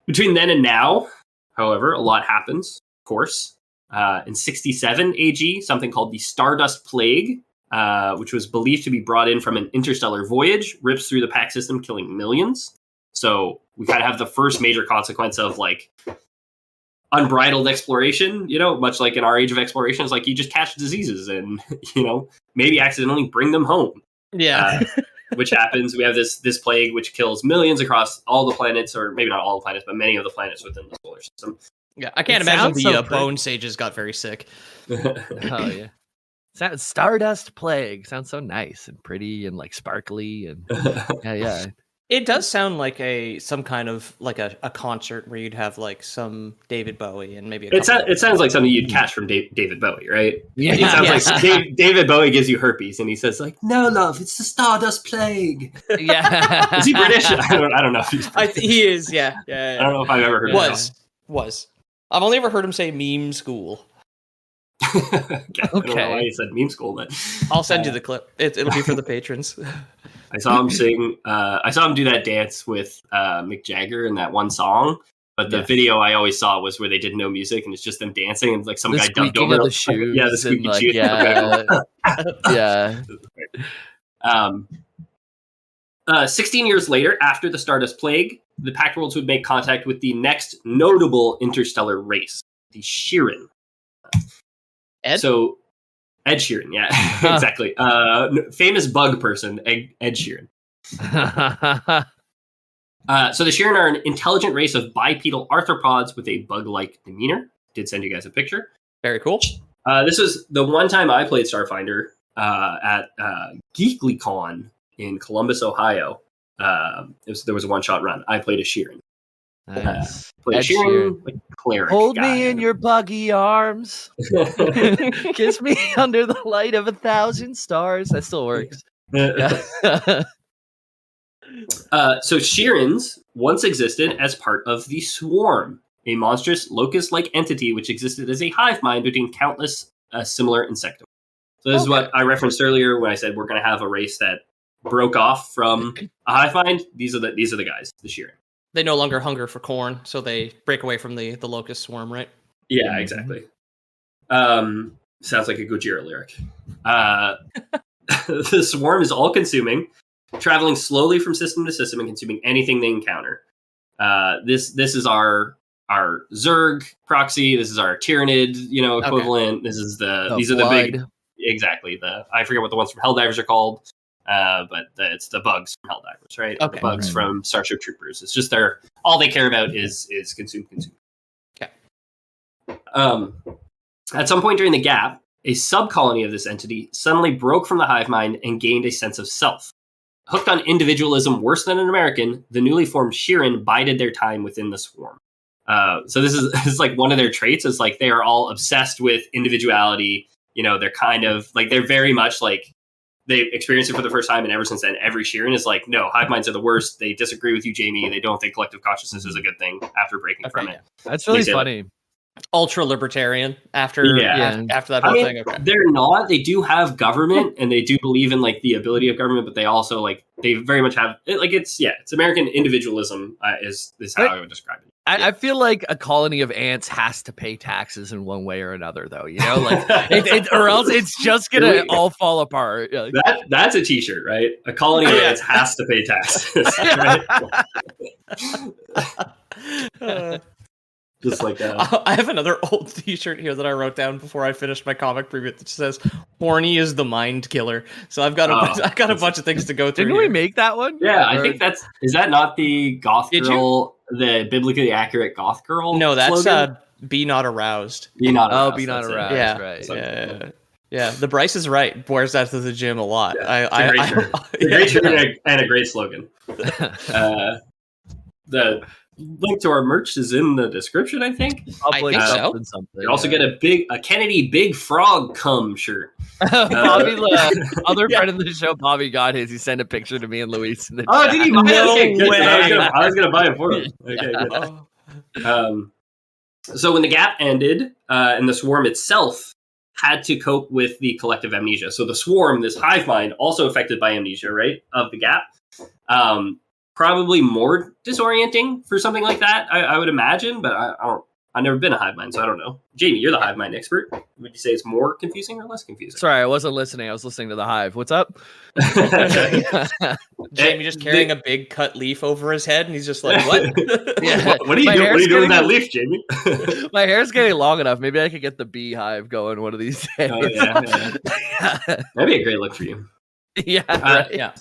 Between then and now, however, a lot happens, of course. In 67 AG, something called the Stardust Plague, which was believed to be brought in from an interstellar voyage, rips through the Pact system, killing millions. So we kind of have the first major consequence of, like, unbridled exploration, much like in our age of exploration. It's like you just catch diseases and, maybe accidentally bring them home. Yeah. Which happens. We have this plague which kills millions across all the planets, or maybe not all the planets, but many of the planets within the solar system. Yeah, I can't imagine the bone sages got very sick. Oh yeah. Stardust Plague sounds so nice and pretty and like sparkly and yeah. It does sound like some kind of like a concert where you'd have like some David Bowie and maybe it sounds like something you'd catch from David Bowie, right? Yeah, it sounds like David Bowie gives you herpes and he says like, "No, love, it's the Stardust Plague." Yeah. Is he British? I don't know if he's British. He is. Yeah. I don't know if I've ever heard was. I've only ever heard him say meme school. Okay. I don't know why he said meme school, but I'll send you the clip. It'll be for the patrons. I saw him sing. I saw him do that dance with Mick Jagger in that one song. But the video I always saw was where they did no music and it's just them dancing and like some guy dumped over the shoes. Yeah, the squeaky shoes. Yeah. 16 years later, after the Stardust Plague, the Pact Worlds would make contact with the next notable interstellar race, the Sheeran. Ed Sheeran, yeah, exactly. Famous bug person, Ed Sheeran. So the Sheeran are an intelligent race of bipedal arthropods with a bug-like demeanor. Did send you guys a picture. Very cool. This was the one time I played Starfinder at GeeklyCon in Columbus, Ohio. There was a one-shot run. I played a Sheeran. Nice. Played a Sheeran, like cleric. Hold me in your buggy arms. Kiss me under the light of 1,000 stars. That still works. Yeah. So Sheerans once existed as part of the Swarm, a monstrous locust-like entity which existed as a hive mind between countless similar insectivores. So this is what I referenced earlier when I said we're going to have a race that broke off from a hive mind. These are the guys, the Sheeran. They no longer hunger for corn, so they break away from the locust swarm, right? Yeah, exactly. Sounds like a Gojira lyric. The swarm is all-consuming, traveling slowly from system to system and consuming anything they encounter. This is our Zerg proxy. This is our Tyranid, equivalent. Okay. This is these are the big, exactly. I forget what the ones from Helldivers are called, but it's the bugs from Helldivers, right? Okay. The bugs from Starship Troopers. It's just all they care about is consume. Okay. At some point during the gap, a subcolony of this entity suddenly broke from the hive mind and gained a sense of self. Hooked on individualism worse than an American, the newly formed Sheeran bided their time within the swarm. So this is like one of their traits is like they are all obsessed with individuality. They're kind of like they're very much like they experienced it for the first time, and ever since then, every Sheeran is like, no, hive minds are the worst. They disagree with you, Jamie. They don't think collective consciousness is a good thing after breaking from it. That's really funny. Ultra libertarian after that whole thing. Okay. They're not. They do have government, and they do believe in like the ability of government, but they also like they very much have like it's American individualism is how I would describe it. I feel like a colony of ants has to pay taxes in one way or another, though. Like or else it's just gonna all fall apart. That's a T-shirt, right? A colony of ants has to pay taxes. Right? Just like that. I have another old T-shirt here that I wrote down before I finished my comic preview that says "Horny is the mind killer." So I've got a bunch of things to go through. Didn't we make that one? Yeah, I think is that not the goth girl, the biblically accurate goth girl? No, that's slogan? "Be not aroused." Be not aroused. Oh, be not aroused. Yeah, right. Yeah. The Bryce is right. Wears that to the gym a lot. Yeah, a great shirt and a great slogan. The link to our merch is in the description, I think. I think so. You also get a Kennedy Big Frog cum shirt. Bobby, other friend of the show, Bobby got his. He sent a picture to me and Luis. In the chat. Did he buy it? No way. I was gonna buy it for him. Okay, good. So when the gap ended, and the swarm itself had to cope with the collective amnesia. So the swarm, this hive mind, also affected by amnesia, right, of the gap. Probably more disorienting for something like that, I would imagine, but I've never been a hive mind, so I don't know. Jamie, you're the hive mind expert. Would you say it's more confusing or less confusing? Sorry, I wasn't listening. I was listening to the hive. What's up? Jamie just carrying a big cut leaf over his head, and he's just like, "What? What are you doing? What are you doing with that leaf, Jamie?" My hair's getting long enough. Maybe I could get the beehive going one of these days. Oh, yeah. That'd be a great look for you. Yeah. Yeah.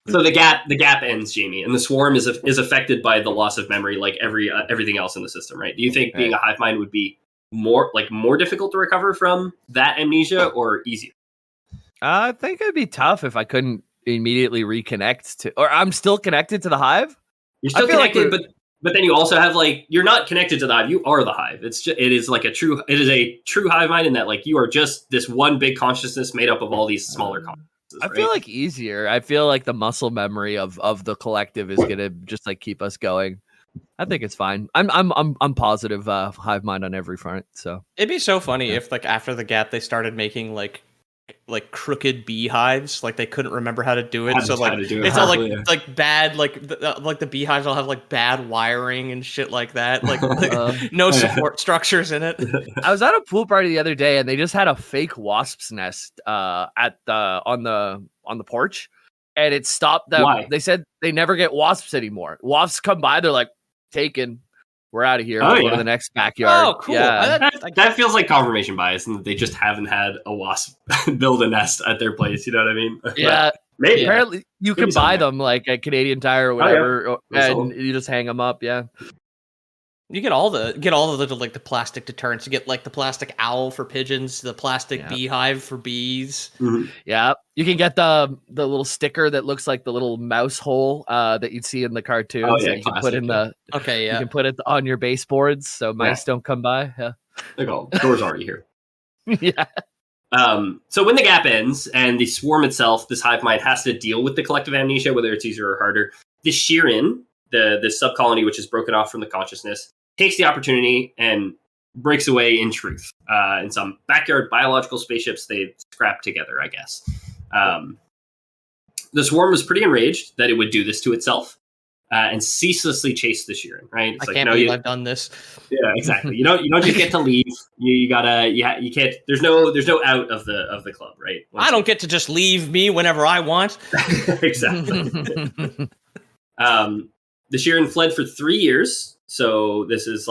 So the gap ends, Jamie, and the swarm is affected by the loss of memory, like everything else in the system, right? Do you think being a hive mind would be more difficult to recover from that amnesia, or easier? I think it'd be tough if I couldn't immediately reconnect to, or I'm still connected to the hive. You're still connected, but then you also have you're not connected to the hive. You are the hive. It is a true hive mind in that you are just this one big consciousness made up of all these smaller consciousnesses. I feel like easier. I feel like the muscle memory of the collective is gonna just keep us going. I think it's fine. I'm positive hive mind on every front. So it'd be so funny if after the gap they started making crooked beehives, they couldn't remember how to do it. It's all bad, the beehives all have bad wiring and shit like that. No support structures in it. I was at a pool party the other day and they just had a fake wasp's nest on the porch, and it stopped them. Why? They said they never get wasps anymore. Wasps come by, they're like, taken. We're out of here. We'll go to the next backyard. Oh, cool. Yeah. That feels like confirmation bias, and they just haven't had a wasp build a nest at their place. You know what I mean? Yeah. Maybe. Apparently, you can buy them at Canadian Tire or whatever, and you just hang them up. Yeah. You get all the the plastic deterrents. You get the plastic owl for pigeons, the plastic beehive for bees. Mm-hmm. Yeah, you can get the little sticker that looks like the little mouse hole that you'd see in the cartoons. Oh, yeah, that you can put in the you can put it on your baseboards so mice don't come by. Yeah, the door's already here. Yeah. So when the gap ends and the swarm itself, this hive mind has to deal with the collective amnesia, whether it's easier or harder. The Shirin, the sub-colony which is broken off from the consciousness, takes the opportunity and breaks away in truth. In some backyard biological spaceships, they scrap together, I guess. The swarm was pretty enraged that it would do this to itself and ceaselessly chase the Shirin, right? It's I can't believe I've done this. Yeah, exactly. You don't just get to leave. You can't. There's no out of the club, right? I don't get to just leave me whenever I want. Exactly. The Shirin fled for 3 years. So this is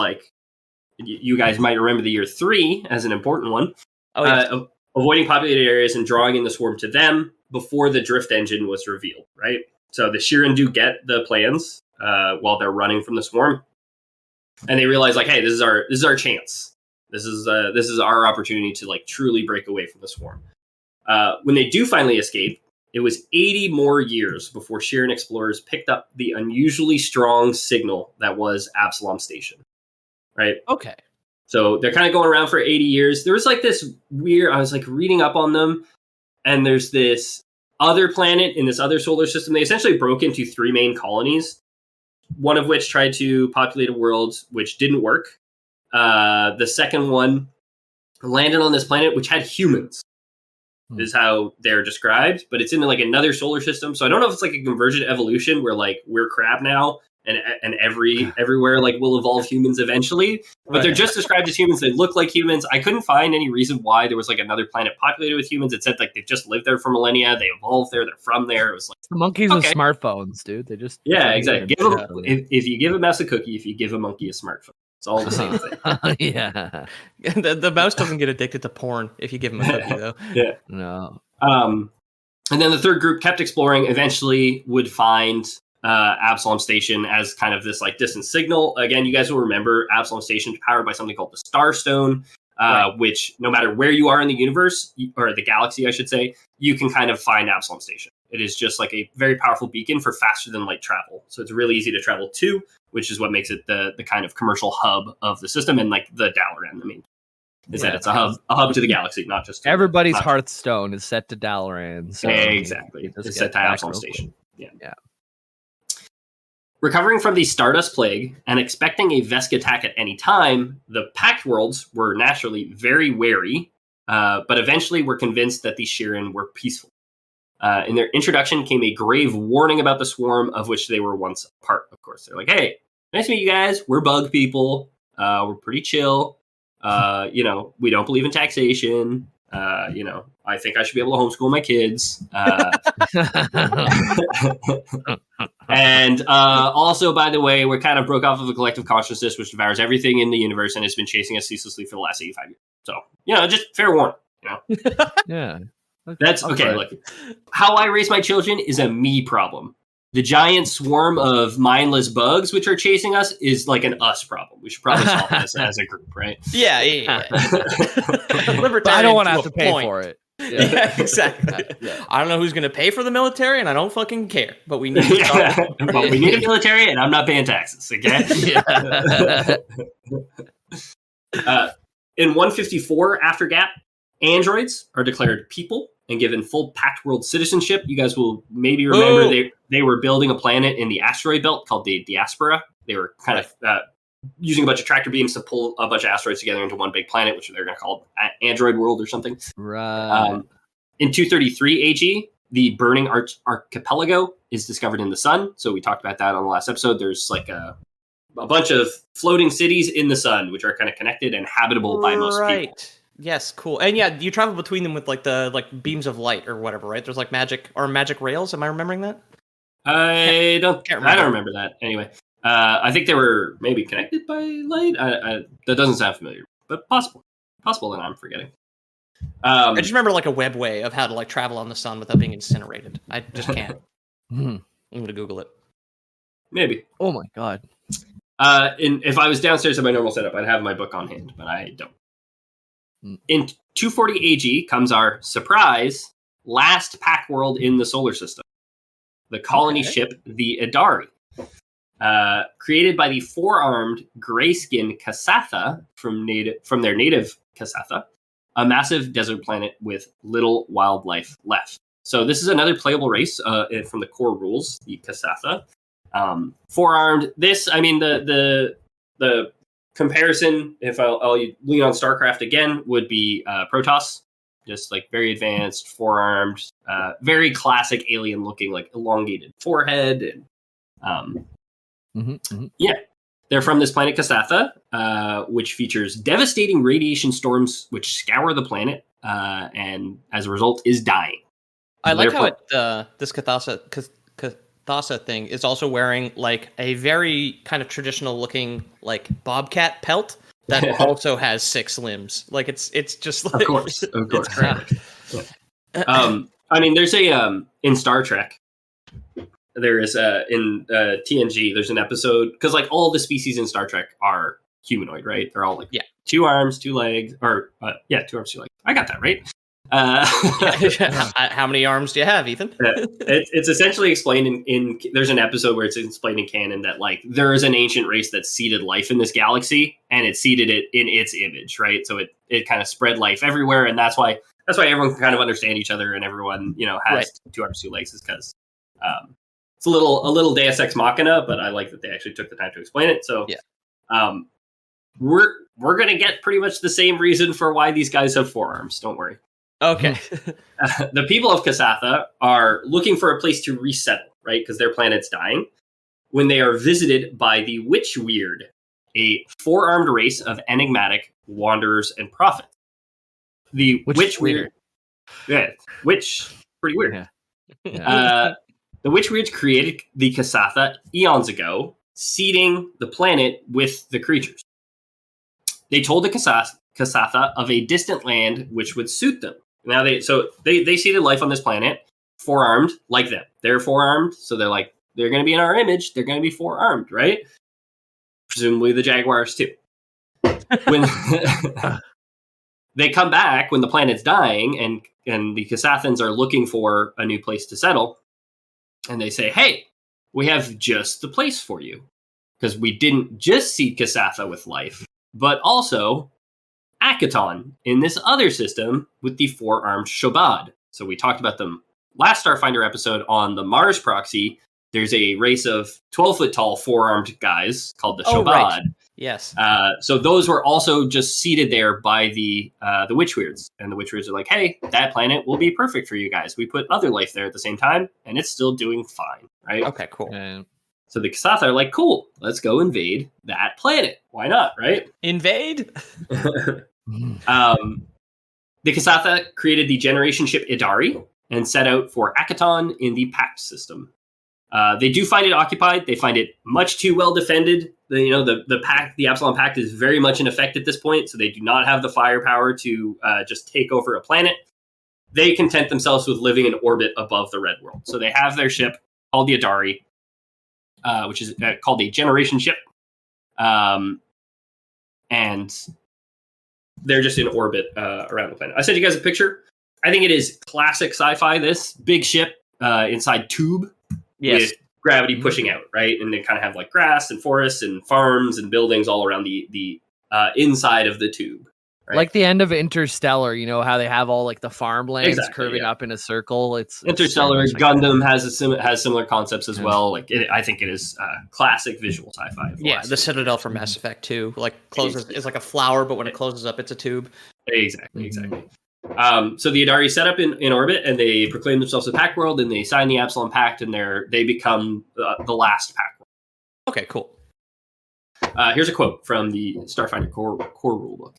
you guys might remember the year 3 as an important one. Oh, yes. Avoiding populated areas and drawing in the swarm to them before the drift engine was revealed, right? So the Shirin do get the plans while they're running from the swarm, and they realize hey, this is our chance. This is our opportunity to truly break away from the swarm. When they do finally escape, it was 80 more years before Shirin explorers picked up the unusually strong signal that was Absalom Station, right? Okay. So they're kind of going around for 80 years. There was this weird, I was reading up on them, and there's this other planet in this other solar system. They essentially broke into 3 main colonies, one of which tried to populate a world, which didn't work. The second one landed on this planet, which had humans. Is how they're described, but it's in another solar system. So I don't know if it's a convergent evolution where we're crab now and everywhere will evolve humans eventually, but they're just described as humans. They look like humans. I couldn't find any reason why there was another planet populated with humans. It said they've just lived there for millennia. They evolved there. They're from there. It was the monkeys with smartphones, dude. They just exactly. If you give a mouse a cookie, if you give a monkey a smartphone. It's all the same thing. Yeah. The mouse doesn't get addicted to porn if you give him a cookie, though. Yeah. No. And then the third group kept exploring, eventually would find Absalom Station as kind of this distant signal. Again, you guys will remember Absalom Station is powered by something called the Starstone, which no matter where you are in the universe, or the galaxy, I should say, you can kind of find Absalom Station. It is just a very powerful beacon for faster than light travel. So it's really easy to travel to, which is what makes it the kind of commercial hub of the system, and the Dalaran. I mean, that it's a hub to the galaxy, not just everybody's Hearthstone is set to Dalaran. So exactly, it's set to Absalom Station. Yeah. Recovering from the Stardust Plague and expecting a Vesk attack at any time, the Pact worlds were naturally very wary, but eventually were convinced that the Shirin were peaceful. In their introduction came a grave warning about the swarm of which they were once a part, of course. They're like, hey, nice to meet you guys. We're bug people. We're pretty chill. We don't believe in taxation. I think I should be able to homeschool my kids. And also, by the way, we're kind of broke off of a collective consciousness which devours everything in the universe and has been chasing us ceaselessly for the last 85 years. So, just fair warning, Yeah. That's okay. Look, how I raise my children is a me problem. The giant swarm of mindless bugs which are chasing us is like an us problem. We should probably solve this as a group, right? Yeah. But I don't want to have to pay for it. Yeah, exactly. Yeah. I don't know who's going to pay for the military, and I don't fucking care. But we need to solve it. But we need a military, and I'm not paying taxes. Okay. In 154 after Gap, androids are declared people and given full Pact world citizenship. You guys will maybe remember they were building a planet in the asteroid belt called the Diaspora. They were kind of using a bunch of tractor beams to pull a bunch of asteroids together into one big planet, which they're going to call Android World or something. Right. In 233 AG, the burning archipelago is discovered in the sun. So we talked about that on the last episode. There's like a bunch of floating cities in the sun, which are kind of connected and habitable by most people. Yes, cool. And yeah, you travel between them with like the beams of light or whatever, right? There's like magic rails. Am I remembering that? I don't remember that. Anyway, I think they were maybe connected by light. That doesn't sound familiar, but possible that I'm forgetting. I just remember like a webway of how to like travel on the sun without being incinerated. I just can't. I'm gonna Google it. Maybe. Oh my god. If I was downstairs at my normal setup, I'd have my book on hand, but I don't. In 240 AG comes our surprise last Pact world in the solar system, the colony ship, the Idari, created by the four-armed gray-skinned Kasatha from their native Kasatha, a massive desert planet with little wildlife left. So this is another playable race from the core rules, the Kasatha. Four-armed. This, I mean, the comparison, if I'll lean on StarCraft again, would be Protoss. Just like very advanced, four-armed, very classic alien-looking, like elongated forehead. And yeah, they're from this planet Kasatha, which features devastating radiation storms which scour the planet, and as a result is dying. I like how this Thassa thing is also wearing like a very kind of traditional looking like bobcat pelt that also has 6 limbs. Like it's just like, of course. It's great. I mean, there's a in Star Trek. There is in TNG. There's an episode because like all the species in Star Trek are humanoid, right? They're all like 2 arms, 2 legs, or 2 arms, 2 legs. I got that right. How many arms do you have, Ethan? It's essentially explained in there's an episode where it's explained in canon that like there is an ancient race that seeded life in this galaxy and it seeded it in its image, right? So it kind of spread life everywhere, and that's why everyone can kind of understand each other and everyone has 2 arms, 2 legs, is because it's a little Deus Ex Machina, but I like that they actually took the time to explain it. So we're gonna get pretty much the same reason for why these guys have 4 arms. Don't worry. Okay. The people of Kasatha are looking for a place to resettle, right? Because their planet's dying. When they are visited by the Witch Weird, a 4-armed race of enigmatic wanderers and prophets. The Witch Weird. Yeah, Witch. Pretty weird. Yeah. The Witch Weirds created the Kasatha eons ago, seeding the planet with the creatures. They told the Kasatha of a distant land which would suit them. Now they seeded life on this planet, 4-armed like them. They're 4-armed, so they're like, they're going to be in our image. They're going to be 4-armed, right? Presumably the Jaguars too. When they come back when the planet's dying, and the Kasathans are looking for a new place to settle, and they say, "Hey, we have just the place for you, because we didn't just seed Kasatha with life, but also Akaton in this other system with the 4-armed Shobad." So we talked about them last Starfinder episode on the Mars proxy. There's a race of 12-foot tall 4-armed guys called the Shobad. Right. Yes. So those were also just seeded there by the Witch Weirds. And the Witch Weirds are like, hey, that planet will be perfect for you guys. We put other life there at the same time, and it's still doing fine, right? Okay, cool. So the Kasatha are like, cool, let's go invade that planet. Why not, right? Invade? The Kasatha created the generation ship Idari and set out for Akaton in the Pact system. They do find it occupied. They find it much too well defended. The Pact, the Absalom Pact, is very much in effect at this point, so they do not have the firepower to just take over a planet. they content themselves with living in orbit above the Red World. So they have their ship called the Adari, which is called a generation ship. And they're just in orbit around the planet. I sent you guys a picture. I think it is classic sci-fi, this big ship inside tube with gravity pushing out, right? And they kind of have like grass and forests and farms and buildings all around the inside of the tube. Right? Like the end of Interstellar, you know how they have all like the farmlands curving up in a circle. It's Interstellar. Gundam has similar concepts as well. Like I think it is classic visual sci-fi. Yeah, the Citadel from Mass Effect 2 like closes is like a flower, but when it closes up, it's a tube. Exactly. So the Adari set up in orbit, and they proclaim themselves a Pact world, and they sign the Absalom Pact, and they become the last Pact world. Okay, cool. Here's a quote from the Starfinder core rulebook.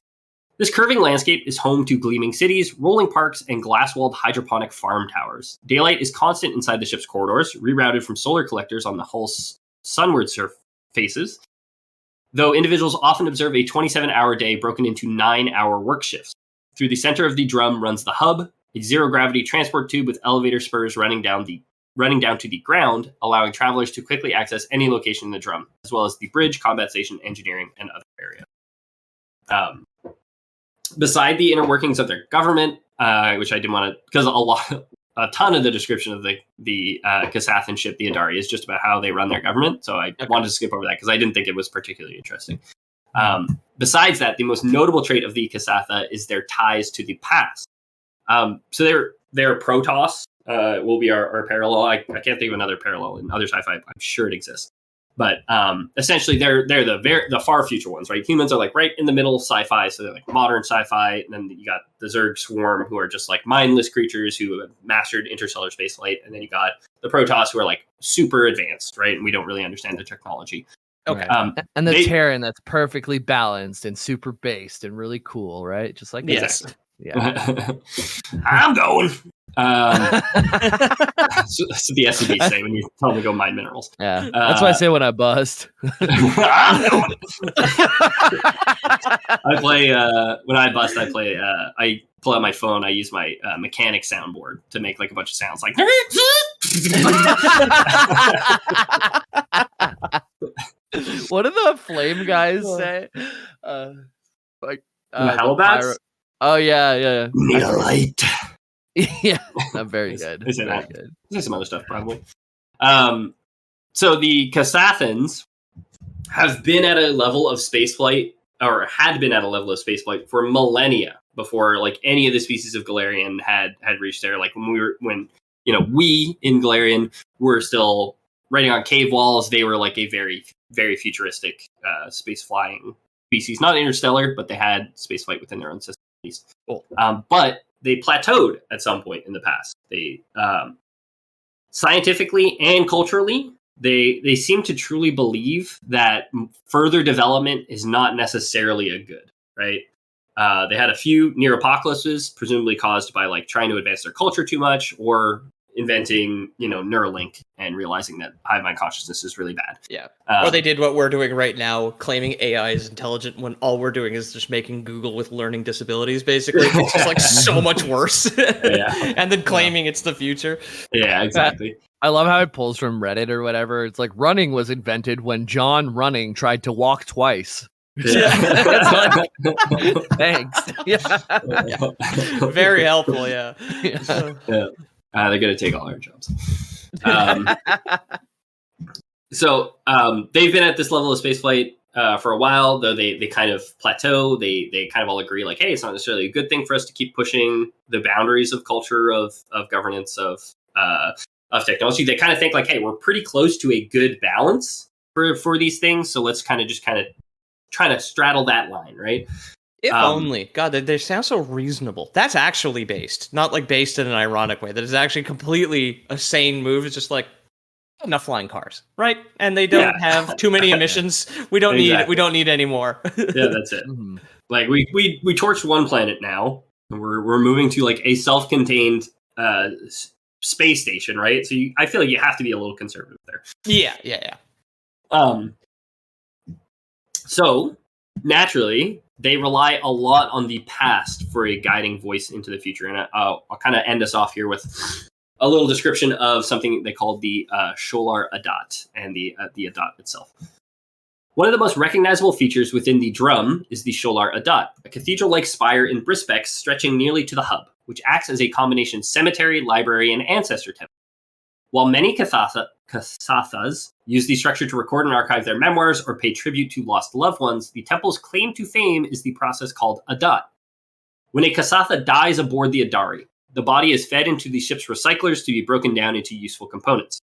This curving landscape is home to gleaming cities, rolling parks, and glass-walled hydroponic farm towers. Daylight is constant inside the ship's corridors, rerouted from solar collectors on the hull's sunward surfaces, though individuals often observe a 27-hour day broken into 9-hour work shifts. Through the center of the drum runs the hub, a zero-gravity transport tube with elevator spurs running down to the ground, allowing travelers to quickly access any location in the drum, as well as the bridge, combat station, engineering, and other areas. Beside the inner workings of their government, which I didn't want to, because a ton of the description of the Kasathan ship, the Adari, is just about how they run their government. So I wanted to skip over that because I didn't think it was particularly interesting. Besides that, the most notable trait of the Kasatha is their ties to the past. So they're Protoss will be our parallel. I can't think of another parallel in other sci-fi. I'm sure it exists. But essentially, they're the far future ones, right? Humans are like right in the middle of sci-fi, so they're like modern sci-fi, and then you got the Zerg swarm, who are just like mindless creatures who have mastered interstellar spaceflight, and then you got the Protoss, who are like super advanced, right? And we don't really understand the technology. Okay. And the Terran that's perfectly balanced and super based and really cool, right? Just like yes. Yeah. I'm going. That's what the SCBs say when you tell them to go mine minerals. Yeah, that's what I say when I bust. I'm going. I play when I bust. I pull out my phone. I use my mechanic soundboard to make like a bunch of sounds, like. What do the flame guys say? Like Hellbats. Oh yeah. Need a light. Yeah, not very good. They say very that. good. They say some other stuff probably. So the Kasathans have been at a level of spaceflight, or had been at a level of spaceflight for millennia before like any of the species of Galarian had reached there. Like when we in Galarian were still writing on cave walls, they were like a very, very futuristic space flying species. Not interstellar, but they had spaceflight within their own system at least. Cool. But they plateaued at some point in the past. They scientifically and culturally, they seem to truly believe that further development is not necessarily a good, right? They had a few near apocalypses, presumably caused by like trying to advance their culture too much, or inventing, Neuralink and realizing that hive mind consciousness is really bad. Yeah. Or they did what we're doing right now, claiming AI is intelligent when all we're doing is just making Google with learning disabilities, basically. It's just like so much worse. Yeah. And then claiming it's the future. Yeah, exactly. I love how it pulls from Reddit or whatever. It's like running was invented when John Running tried to walk twice. Yeah. Thanks. Yeah. Very helpful, yeah. Yeah. They're going to take all our jobs. So they've been at this level of spaceflight for a while, though they kind of plateau. They kind of all agree, like, hey, it's not necessarily a good thing for us to keep pushing the boundaries of culture, of governance, of technology. They kind of think like, hey, we're pretty close to a good balance for these things. So let's kind of try to straddle that line, right? If only. God, they sound so reasonable. That's actually based. Not like based in an ironic way. That is actually completely a sane move. It's just like enough flying cars, right? And they don't have too many emissions. We don't need any more. Yeah, that's it. Mm-hmm. Like we torched one planet now. And we're moving to like a self-contained space station, right? So I feel like you have to be a little conservative there. Yeah. So naturally, they rely a lot on the past for a guiding voice into the future. And I'll kind of end us off here with a little description of something they call the Sholar Adat and the Adat itself. One of the most recognizable features within the drum is the Sholar Adat, a cathedral-like spire in Brispex stretching nearly to the hub, which acts as a combination cemetery, library, and ancestor temple. While many Kasathas use the structure to record and archive their memoirs or pay tribute to lost loved ones, the temple's claim to fame is the process called Adat. When a Kasatha dies aboard the Adari, the body is fed into the ship's recyclers to be broken down into useful components.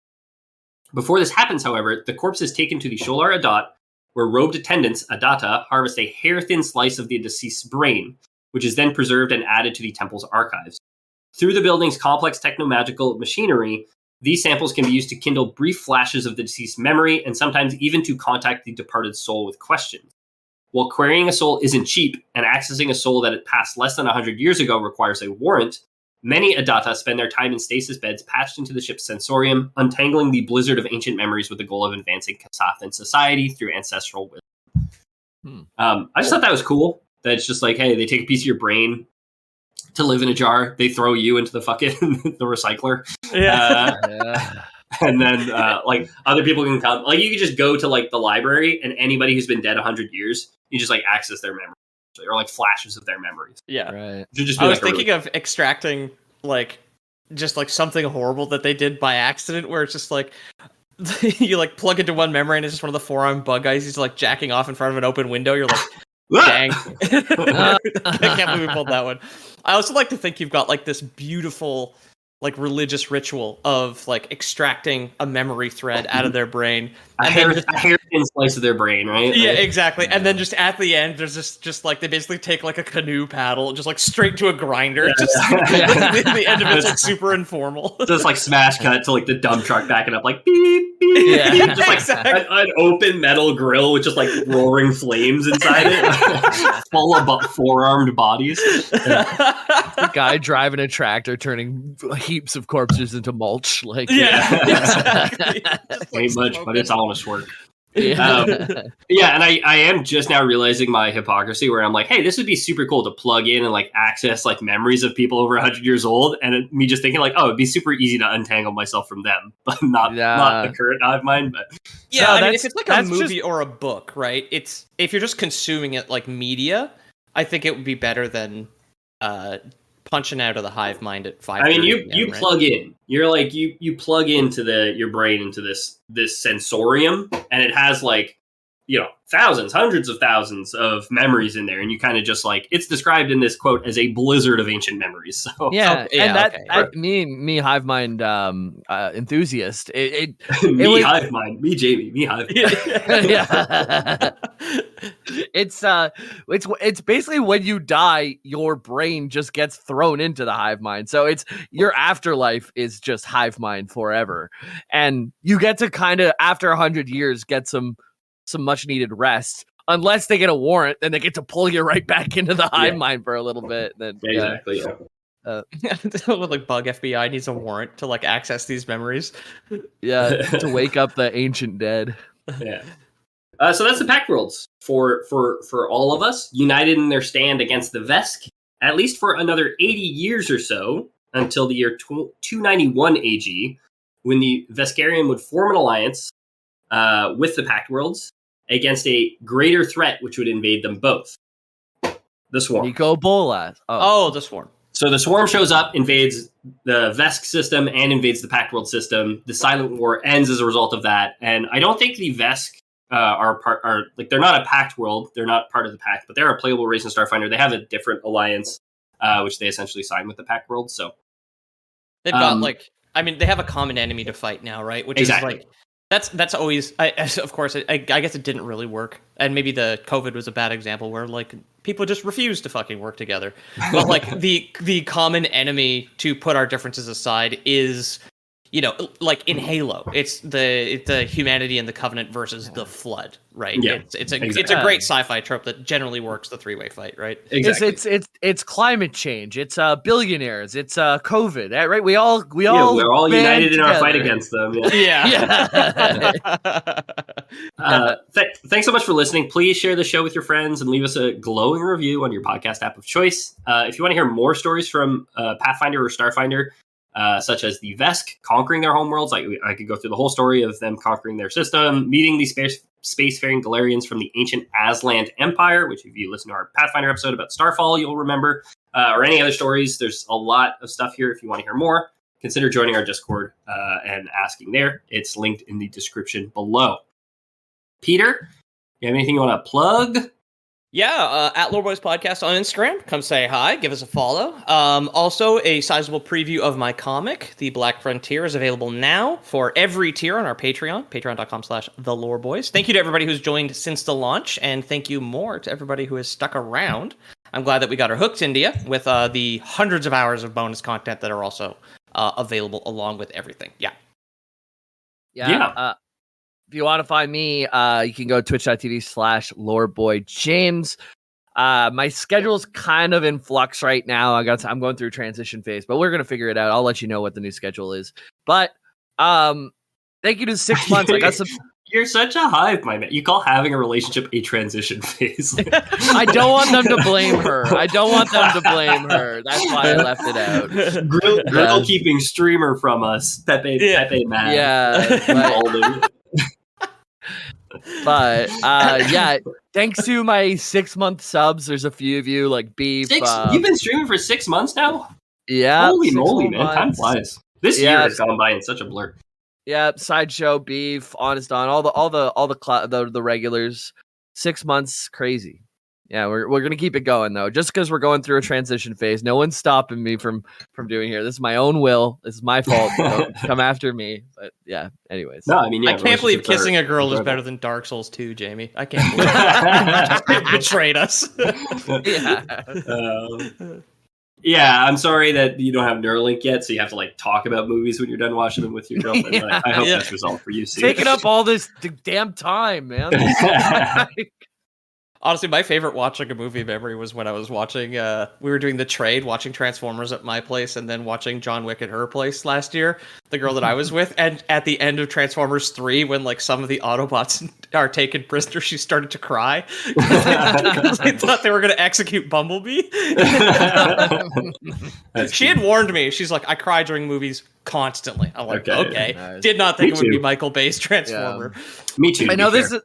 Before this happens, however, the corpse is taken to the Sholar Adat, where robed attendants, Adata, harvest a hair-thin slice of the deceased's brain, which is then preserved and added to the temple's archives. Through the building's complex techno-magical machinery, these samples can be used to kindle brief flashes of the deceased's memory and sometimes even to contact the departed soul with questions. While querying a soul isn't cheap, and accessing a soul that had passed less than 100 years ago requires a warrant, many Adata spend their time in stasis beds patched into the ship's sensorium, untangling the blizzard of ancient memories with the goal of advancing Kasathan society through ancestral wisdom. I just thought that was cool. That it's just like, hey, they take a piece of your brain to live in a jar, they throw you into the fucking the recycler. And then like other people can come. Like you can just go to like the library, and anybody who's been dead 100 years, you just like access their memories or like flashes of their memories. Yeah, right. I was thinking of extracting like just like something horrible that they did by accident, where it's just like you like plug into one memory and it's just one of the forearm bug guys. He's like jacking off in front of an open window. You're like, dang. I can't believe we pulled that one. I also like to think you've got like this beautiful like religious ritual of like extracting a memory thread out of their brain. A hair-thin slice of their brain, right? Yeah, exactly. And then just at the end, there's just like they basically take like a canoe paddle, just like straight to a grinder. The end of it's like super informal. Just like smash cut to like the dump truck backing up, like beep beep. Yeah, just like exactly. an open metal grill with just like roaring flames inside it, full of four-armed bodies. The guy driving a tractor turning heaps of corpses into mulch. Like exactly. Ain't much, but it's honest work. Yeah. And I am just now realizing my hypocrisy where I'm like, hey, this would be super cool to plug in and like access like memories of people over 100 years old, and me just thinking like, oh, it'd be super easy to untangle myself from them, but not the current hive mind. But I mean, if it's like a movie or a book, right? It's if you're just consuming it like media, I think it would be better than punching out of the hive mind at 5. I mean, you plug in. You're like you plug into your brain into this sensorium, and it has like, you know, thousands, hundreds of thousands of memories in there, and you kind of just like, it's described in this quote as a blizzard of ancient memories. So me hive mind enthusiast. Hive mind, me Jamie, me hive mind. Yeah. It's basically when you die, your brain just gets thrown into the hive mind. So it's your afterlife is just hive mind forever, and you get to kind of after 100 years get some much needed rest. Unless they get a warrant, then they get to pull you right back into the hive mind for a little bit. Then exactly. Like Bug FBI needs a warrant to like access these memories. Yeah, to wake up the ancient dead. Yeah. So that's the Pact Worlds for all of us, united in their stand against the Vesk, at least for another 80 years or so, until the year 291 AG, when the Veskarian would form an alliance with the Pact Worlds against a greater threat, which would invade them both. The Swarm. Nico Bolas. The Swarm. So the Swarm shows up, invades the Vesk system, and invades the Pact World system. The Silent War ends as a result of that, and I don't think the Vesk are they're not a Pact World. They're not part of the Pact, but they're a playable race in Starfinder. They have a different alliance, which they essentially signed with the Pact World. So they've got they have a common enemy to fight now, right? Which exactly. is like. That's always, of course, I guess it didn't really work. And maybe the COVID was a bad example where, like, people just refused to fucking work together. But, like, the common enemy to put our differences aside is, you know, like in Halo, it's the humanity and the Covenant versus the Flood, right? Yeah, it's a great sci-fi trope that generally works the three-way fight, right? Exactly. It's climate change. It's billionaires. It's COVID, right? We're all united in together. our fight against them. Yeah. Thanks so much for listening. Please share the show with your friends and leave us a glowing review on your podcast app of choice. If you want to hear more stories from Pathfinder or Starfinder, such as the Vesk conquering their homeworlds, I could go through the whole story of them conquering their system, meeting these spacefaring Galarians from the ancient Aslan Empire, which if you listen to our Pathfinder episode about Starfall, you'll remember, or any other stories. There's a lot of stuff here. If you want to hear more, consider joining our Discord and asking there. It's linked in the description below. Peter, you have anything you want to plug? Yeah, at Lore Boys Podcast on Instagram. Come say hi, give us a follow. Also, a sizable preview of my comic, The Black Frontier, is available now for every tier on our Patreon, patreon.com/theloreboys. Thank you to everybody who's joined since the launch, and thank you more to everybody who has stuck around. I'm glad that we got our hooks into you with the hundreds of hours of bonus content that are also available along with everything. Yeah. If you want to find me, you can go to twitch.tv/LoreBoyJames. My schedule's kind of in flux right now. I'm going through a transition phase, but we're going to figure it out. I'll let you know what the new schedule is. But thank you to 6 months. I got some. You're such a hive, my man. You call having a relationship a transition phase. I don't want them to blame her. That's why I left it out. Grill keeping streamer from us. Pepe Mad. Yeah. But thanks to my 6 month subs. There's a few of you like Beef. You've been streaming for 6 months now? Yeah. Holy moly, man. Time flies. This year has gone by in such a blur. Yeah, Sideshow, Beef, Honest Don, all the regulars. 6 months, crazy. Yeah, we're gonna keep it going though. Just because we're going through a transition phase, no one's stopping me from doing here. This is my own will. This is my fault. Don't come after me. But yeah, anyways. No, I mean, I can't believe kissing a girl is better than Dark Souls 2, Jamie. I can't believe you betrayed us. Yeah, I'm sorry that you don't have Neuralink yet, so you have to like talk about movies when you're done watching them with your girlfriend. But I hope that's resolved for you soon. Taking up all this damn time, man. Honestly, my favorite watching a movie memory was when I was watching, we were doing the trade, watching Transformers at my place, and then watching John Wick at her place last year, the girl that I was with. And at the end of Transformers 3, when like some of the Autobots are taken prisoner, she started to cry because they thought they were going to execute Bumblebee. She had warned me. She's like, I cry during movies constantly. I'm like, okay. Nice. Did not think it would be Michael Bay's Transformer. Yeah. Me too. I know this is...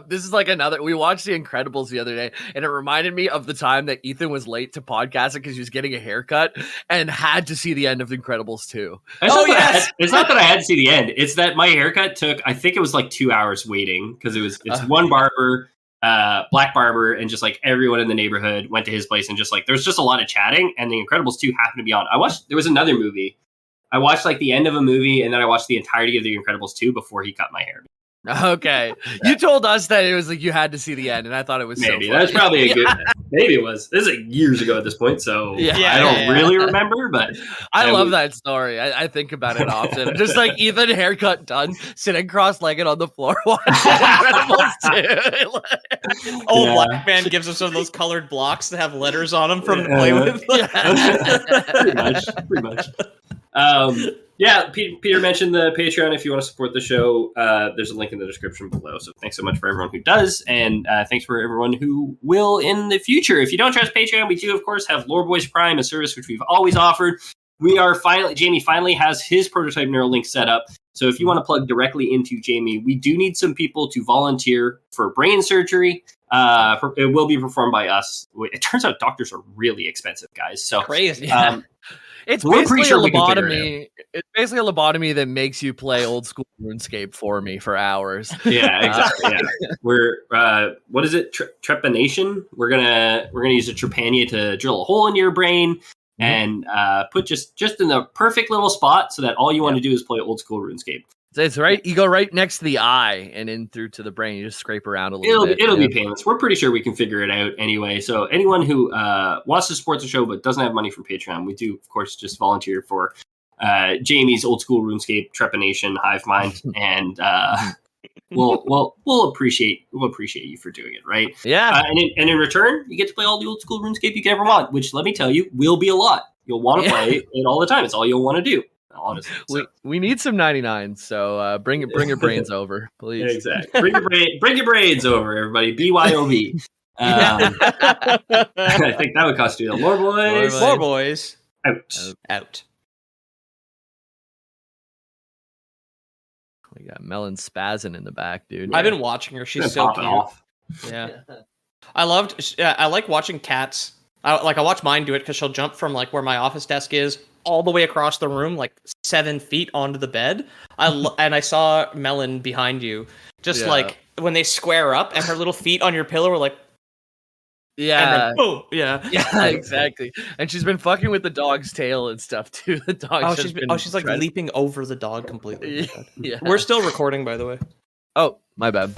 this is like another. We watched The Incredibles the other day, and it reminded me of the time that Ethan was late to podcasting because he was getting a haircut and had to see the end of The Incredibles 2. It's not that I had to see the end. It's that my haircut took, I think it was like 2 hours waiting because it's one barber, black barber, and just like everyone in the neighborhood went to his place and just like there's just a lot of chatting. And The Incredibles 2 happened to be on. There was another movie. I watched like the end of a movie and then I watched the entirety of The Incredibles 2 before he cut my hair. Okay, you told us that it was like you had to see the end, and I thought it was maybe that's probably a good. Maybe it was. This is like years ago at this point, so I don't really remember. But I love that story. I think about it often. Just like Ethan, haircut done, sitting cross-legged on the floor watching Incredibles 2. Black man gives us some of those colored blocks that have letters on them from play with. Pretty much. Peter mentioned the Patreon. If you want to support the show, there's a link in the description below. So thanks so much for everyone who does, and thanks for everyone who will in the future. If you don't trust Patreon, we do, of course, have Lore Boys Prime, a service which we've always offered. Jamie finally has his prototype Neuralink set up. So if you want to plug directly into Jamie, we do need some people to volunteer for brain surgery. It will be performed by us. It turns out doctors are really expensive, guys. So crazy. It's basically a lobotomy. It's basically a lobotomy that makes you play old school RuneScape for me for hours. Yeah, exactly. We're what is it? Trepanation. We're gonna use a trepania to drill a hole in your brain and put just in the perfect little spot so that all you want to do is play old school RuneScape. It's right. You go right next to the eye and in through to the brain. You just scrape around a little bit. It'll be painless. We're pretty sure we can figure it out anyway. So anyone who wants to support the show but doesn't have money from Patreon, we do, of course, just volunteer for Jamie's old school RuneScape, Trepanation, Hive Mind, and we'll appreciate you for doing it, right? Yeah. And in return, you get to play all the old school RuneScape you can ever want, which let me tell you will be a lot. You'll want to play it all the time. It's all you'll want to do. honestly. So. We need some 99s, so bring your brains over, please. Exactly. Bring your braids over, everybody. BYOB. I think that would cost you more boys. More boys. Out. We got Melon spazzing in the back, dude. I've been watching her. She's so cute. Off. Yeah. I like watching cats. I watch mine do it because she'll jump from like where my office desk is all the way across the room, like 7 feet onto the bed. And I saw Melon behind you, just like when they square up, and her little feet on your pillow were like, yeah, and then, yeah, exactly. And she's been fucking with the dog's tail and stuff too. The dog. She's like leaping over the dog completely. Yeah. We're still recording, by the way. Oh, my bad.